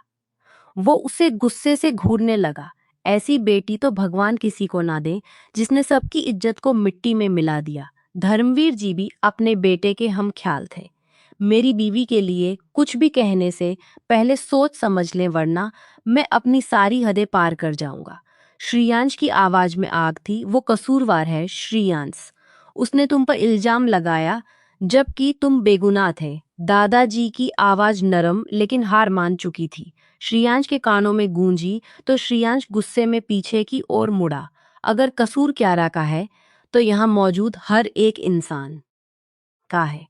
वो उसे गुस्से से घूरने लगा। ऐसी बेटी तो भगवान किसी को ना दे जिसने सबकी इज्जत को मिट्टी में मिला दिया। धर्मवीर जी भी अपने बेटे के हम ख्याल थे। मेरी बीवी के लिए कुछ भी कहने से पहले सोच समझ लें, वरना मैं अपनी सारी हदें पार कर जाऊंगा। श्रेयांश की आवाज में आग थी। वो कसूरवार है श्रेयांश। उसने तुम पर इल्जाम लगाया जबकि तुम बेगुनाह थे। दादाजी की आवाज नरम लेकिन हार मान चुकी थी। श्रेयांश के कानों में गूंजी तो श्रेयांश गुस्से में पीछे की ओर मुड़ा। अगर कसूर क्यारा का है तो यहाँ मौजूद हर एक इंसान का है।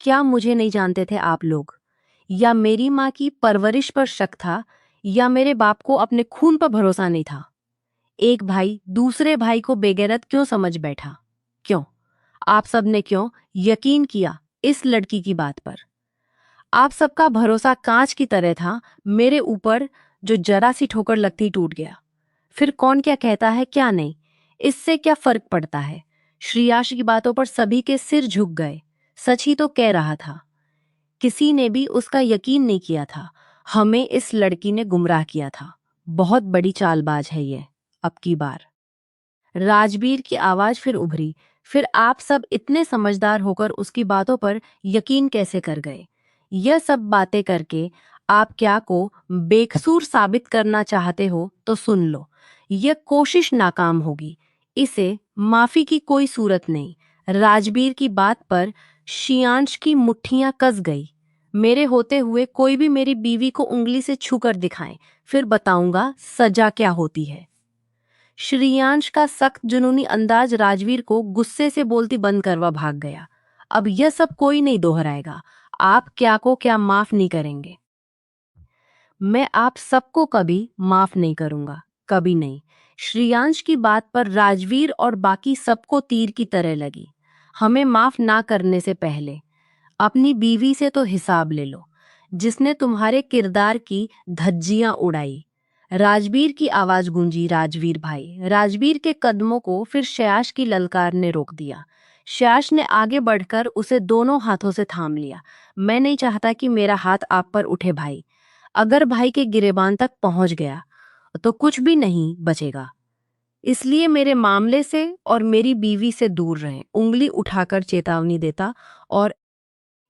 क्या मुझे नहीं जानते थे आप लोग? या मेरी माँ की परवरिश पर शक था, या मेरे बाप को अपने खून पर भरोसा नहीं था? एक भाई दूसरे भाई को बेगैरत क्यों समझ बैठा? क्यों? आप सबने क्यों यकीन किया इस लड़की की बात पर? आप सबका भरोसा कांच की तरह था मेरे ऊपर, जो जरा सी ठोकर लगती टूट गया। फिर कौन क्या कहता है क्या नहीं, इससे क्या फर्क पड़ता है? श्रेयाश की बातों पर सभी के सिर झुक गए। सच ही तो कह रहा था। किसी ने भी उसका यकीन नहीं किया था। हमें इस लड़की ने गुमराह किया था। बहुत बड़ी चालबाज है ये। अब की बार राजवीर की आवाज फिर उभरी। फिर आप सब इतने समझदार होकर उसकी बातों पर यकीन कैसे कर गए? यह सब बातें करके आप क्या को बेकसूर साबित करना चाहते हो तो सुन लो, यह कोशिश नाकाम होगी। इसे माफी की कोई सूरत नहीं। राजवीर की बात पर शियांश की मुट्ठियां कस गई। मेरे होते हुए कोई भी मेरी बीवी को उंगली से छूकर दिखाए, फिर बताऊंगा सजा क्या होती है। श्रेयांश का सख्त जुनूनी अंदाज राजवीर को गुस्से से बोलती बंद करवा भाग गया। अब यह सब कोई नहीं दोहराएगा। आप क्या को क्या माफ नहीं करेंगे। मैं आप सबको कभी माफ नहीं करूंगा, कभी नहीं। श्रेयांश की बात पर राजवीर और बाकी सबको तीर की तरह लगी। हमें माफ ना करने से पहले अपनी बीवी से तो हिसाब ले लो, जिसने तुम्हारे किरदार की धज्जियां उड़ाई। राजवीर की आवाज गूंजी, राजवीर भाई। राजवीर के कदमों को फिर शयाश की ललकार ने रोक दिया। शयाश ने आगे बढ़कर उसे दोनों हाथों से थाम लिया। मैं नहीं चाहता कि मेरा हाथ आप पर उठे भाई। अगर भाई के गिरेबान तक पहुंच गया तो कुछ भी नहीं बचेगा। इसलिए मेरे मामले से और मेरी बीवी से दूर रहें। उंगली उठाकर चेतावनी देता। और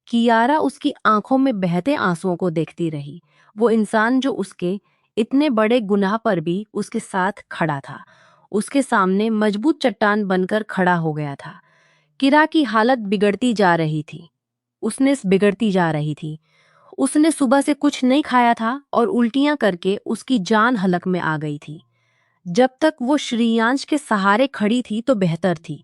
कियारा उसकी आंखों में बहते आंसुओं को देखती रही। वो इंसान जो उसके इतने बड़े गुनाह पर भी उसके साथ खड़ा था, उसके सामने मजबूत चट्टान बनकर खड़ा हो गया था। किरा की हालत बिगड़ती जा रही थी। उसने सुबह से कुछ नहीं खाया था और उल्टियां करके उसकी जान हलक में आ गई थी। जब तक वो श्रेयांश के सहारे खड़ी थी तो बेहतर थी,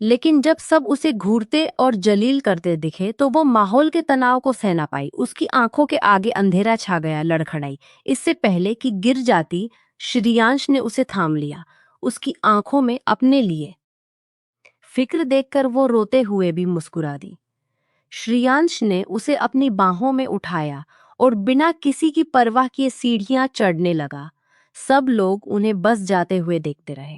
लेकिन जब सब उसे घूरते और जलील करते दिखे तो वो माहौल के तनाव को सह ना पाई। उसकी आंखों के आगे अंधेरा छा गया, लड़खड़ाई। इससे पहले कि गिर जाती, श्रेयांश ने उसे थाम लिया, उसकी आंखों में अपने लिए फिक्र देखकर वो रोते हुए भी मुस्कुरा दी। श्रेयांश ने उसे अपनी बाहों में उठाया और बिना किसी की परवाह किए सीढ़ियां चढ़ने लगा। सब लोग उन्हें बस जाते हुए देखते रहे।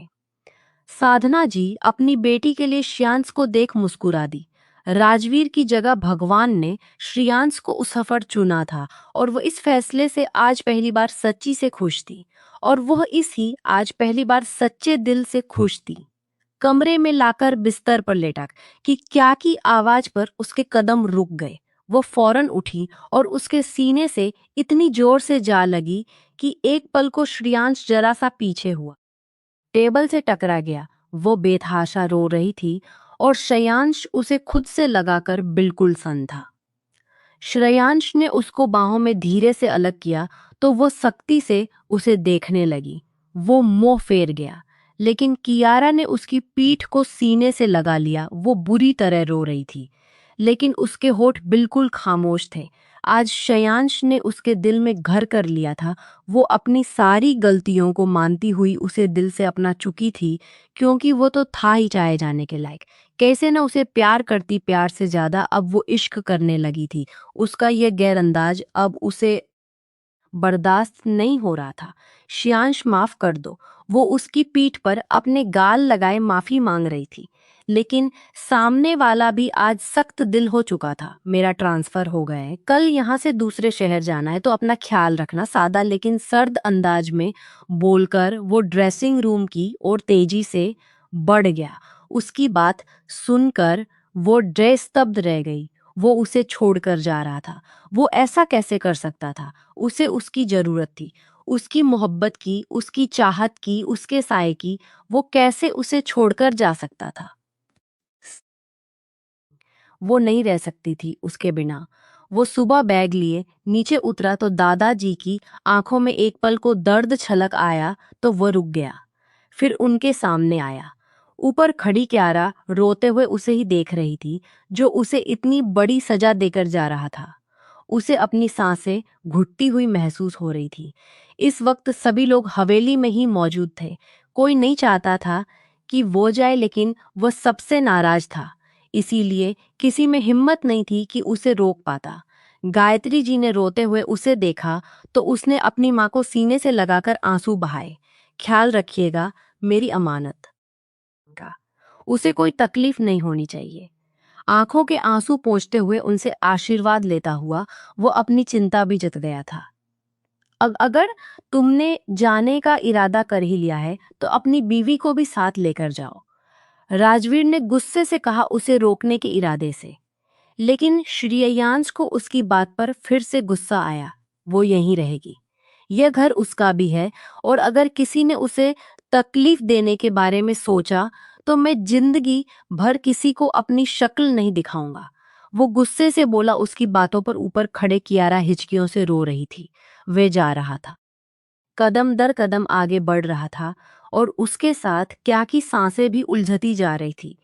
साधना जी अपनी बेटी के लिए श्रेयांश को देख मुस्कुरा दी। राजवीर की जगह भगवान ने श्रेयांश को उस सफर चुना था और वह इस फैसले से आज पहली बार सच्ची से खुश थी। आज पहली बार सच्चे दिल से खुश थी। कमरे में लाकर बिस्तर पर लेटा कि क्या की आवाज पर उसके कदम रुक गए। वो फौरन उठी और उसके सीने से इतनी जोर से जा लगी कि एक पल को श्रेयांश जरा सा पीछे हुआ, टेबल से टकरा गया। वो बेतहाशा रो रही थी और श्रेयांश उसे खुद से लगाकर बिल्कुल सन्न था। श्रेयांश ने उसको बाहों में धीरे से अलग किया तो वो सख्ती से उसे देखने लगी। वो मुंह फेर गया, लेकिन कियारा ने उसकी पीठ को सीने से लगा लिया। वो बुरी तरह रो रही थी, लेकिन उसके होठ बिल्कुल खामोश थे। आज श्रेयांश ने उसके दिल में घर कर लिया था। वो अपनी सारी गलतियों को मानती हुई उसे दिल से अपना चुकी थी, क्योंकि वो तो था ही चाहे जाने के लायक। कैसे न उसे प्यार करती, प्यार से ज्यादा अब वो इश्क करने लगी थी। उसका यह गैरअंदाज अब उसे बर्दाश्त नहीं हो रहा था। श्रेयांश माफ कर दो, वो उसकी पीठ पर अपने गाल लगाए माफी मांग रही थी, लेकिन सामने वाला भी आज सख्त दिल हो चुका था। मेरा ट्रांसफर हो गया है, कल यहाँ से दूसरे शहर जाना है, तो अपना ख्याल रखना। सादा लेकिन सर्द अंदाज में बोलकर वो ड्रेसिंग रूम की ओर तेजी से बढ़ गया। उसकी बात सुनकर वो ड्रेस स्तब्ध रह गई। वो उसे छोड़कर जा रहा था। वो ऐसा कैसे कर सकता था? उसे उसकी जरूरत थी, उसकी मोहब्बत की, उसकी चाहत की, उसके साए की। वो कैसे उसे छोड़कर जा सकता था? वो नहीं रह सकती थी उसके बिना। वो सुबह बैग लिए नीचे उतरा तो दादाजी की आंखों में एक पल को दर्द छलक आया तो वो रुक गया। फिर उनके सामने आया। ऊपर खड़ी क्यारा रोते हुए उसे ही देख रही थी, जो उसे इतनी बड़ी सजा देकर जा रहा था। उसे अपनी सांसें घुटती हुई महसूस हो रही थी। इस वक्त सभी लोग हवेली में ही मौजूद थे। कोई नहीं चाहता था कि वो जाए, लेकिन वह सबसे नाराज था। इसीलिए किसी में हिम्मत नहीं थी कि उसे रोक पाता। गायत्री जी ने रोते हुए उसे देखा तो उसने अपनी माँ को सीने से लगाकर आंसू बहाए। ख्याल रखिएगा, मेरी अमानत का। उसे कोई तकलीफ नहीं होनी चाहिए। आंखों के आंसू पोंछते हुए उनसे आशीर्वाद लेता हुआ वो अपनी चिंता भी जत गया था। अगर तुमने जाने का इरादा कर ही लिया है तो अपनी बीवी को भी साथ लेकर जाओ, राजवीर ने गुस्से से कहा, उसे रोकने के इरादे से। लेकिन श्रेयांश को उसकी बात पर फिर से गुस्सा आया। वो यहीं रहेगी, यह घर उसका भी है, और अगर किसी ने उसे तकलीफ देने के बारे में सोचा तो मैं जिंदगी भर किसी को अपनी शक्ल नहीं दिखाऊंगा। वो गुस्से से बोला। उसकी बातों पर ऊपर खड़े कियारा हिचकियों से रो रही थी। वे जा रहा था, कदम दर कदम आगे बढ़ रहा था, और उसके साथ क्या की सांसें भी उलझती जा रही थी।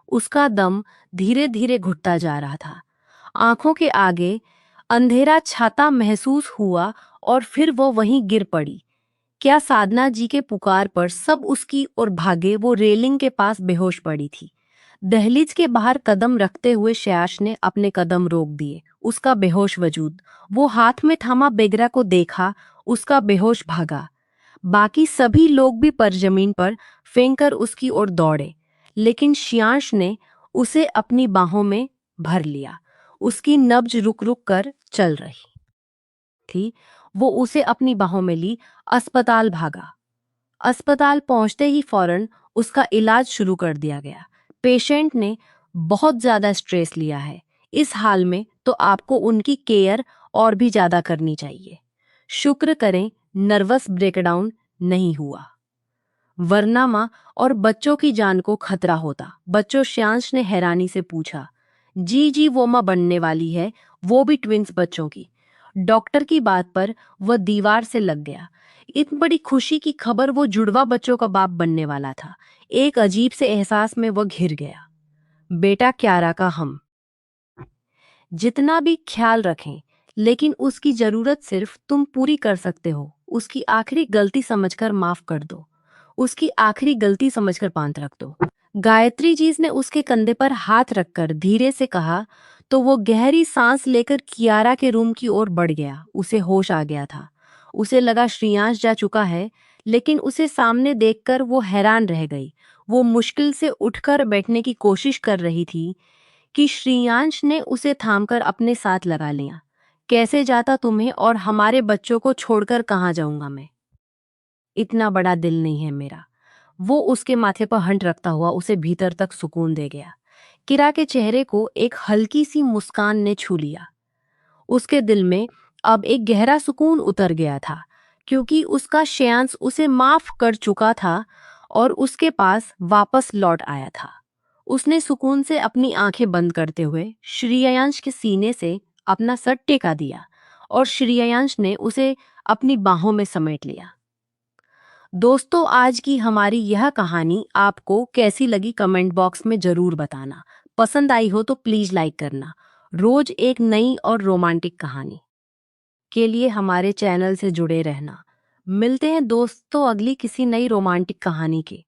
उसका दम धीरे धीरे घुटता जा रहा था। आंखों के आगे अंधेरा छाता महसूस हुआ और फिर वो वहीं गिर पड़ी। क्या साधना जी के पुकार पर सब उसकी ओर भागे। वो रेलिंग के पास बेहोश पड़ी थी। दहलीज के बाहर कदम रखते हुए शयाश ने अपने कदम रोक दिए। उसका बेहोश वजूद, वो हाथ में थामा बेगरा को देखा, उसका बेहोश भागा। बाकी सभी लोग भी जमीन पर फेंककर उसकी ओर दौड़े, लेकिन श्याश ने उसे अपनी बाहों में भर लिया। उसकी नब्ज रुक रुक कर चल रही थी। वो उसे अपनी बाहों में ली अस्पताल भागा। अस्पताल पहुंचते ही फौरन उसका इलाज शुरू कर दिया गया। पेशेंट ने बहुत ज्यादा स्ट्रेस लिया है। इस हाल में तो आपको उनकी केयर और भी ज्यादा करनी चाहिए। शुक्र करें नर्वस ब्रेकडाउन नहीं हुआ, वरना माँ और बच्चों की जान को खतरा होता। बच्चों, श्यांश ने हैरानी से पूछा। जी जी, वो माँ बनने वाली है, वो भी ट्विंस बच्चों की। डॉक्टर की बात पर वह दीवार से लग गया। इतनी बड़ी खुशी की खबर, वो जुड़वा बच्चों का बाप बनने वाला था। एक अजीब से एहसास में वह घिर गया। बेटा क्यारा का हम जितना भी ख्याल रखें, लेकिन उसकी जरूरत सिर्फ तुम पूरी कर सकते हो। उसकी आखिरी गलती समझकर माफ कर दो। उसकी आखिरी गलती समझकर पांत रख दो। गायत्री जी ने उसके कंधे पर हाथ रखकर धीरे से कहा, तो वो गहरी सांस लेकर कियारा के रूम की ओर बढ़ गया। उसे होश आ गया था। उसे लगा श्रेयांश जा चुका है, लेकिन उसे सामने देखकर वो हैरान रह गई। वो मुश्किल से उठकर बैठने की कोशिश कर रही थी कि श्रेयांश ने उसे थामकर अपने साथ लगा लिया। कैसे जाता तुम्हें, और हमारे बच्चों को छोड़कर कहाँ जाऊंगा मैं? इतना बड़ा दिल नहीं है मेरा। वो उसके माथे पर हंट रखता हुआ उसे भीतर तक सुकून दे गया। किरा के चेहरे को एक हल्की सी मुस्कान ने छू लिया। उसके दिल में अब एक गहरा सुकून उतर गया था, क्योंकि उसका श्रेयांश उसे माफ कर चुका था और उसके पास वापस लौट आया था। उसने सुकून से अपनी आंखें बंद करते हुए श्रेयांश के सीने से अपना सर टेका दिया, और श्रेयांश ने उसे अपनी बाहों में समेट लिया। दोस्तों, आज की हमारी यह कहानी आपको कैसी लगी कमेंट बॉक्स में जरूर बताना। पसंद आई हो तो प्लीज लाइक करना। रोज एक नई और रोमांटिक कहानी के लिए हमारे चैनल से जुड़े रहना। मिलते हैं दोस्तों अगली किसी नई रोमांटिक कहानी के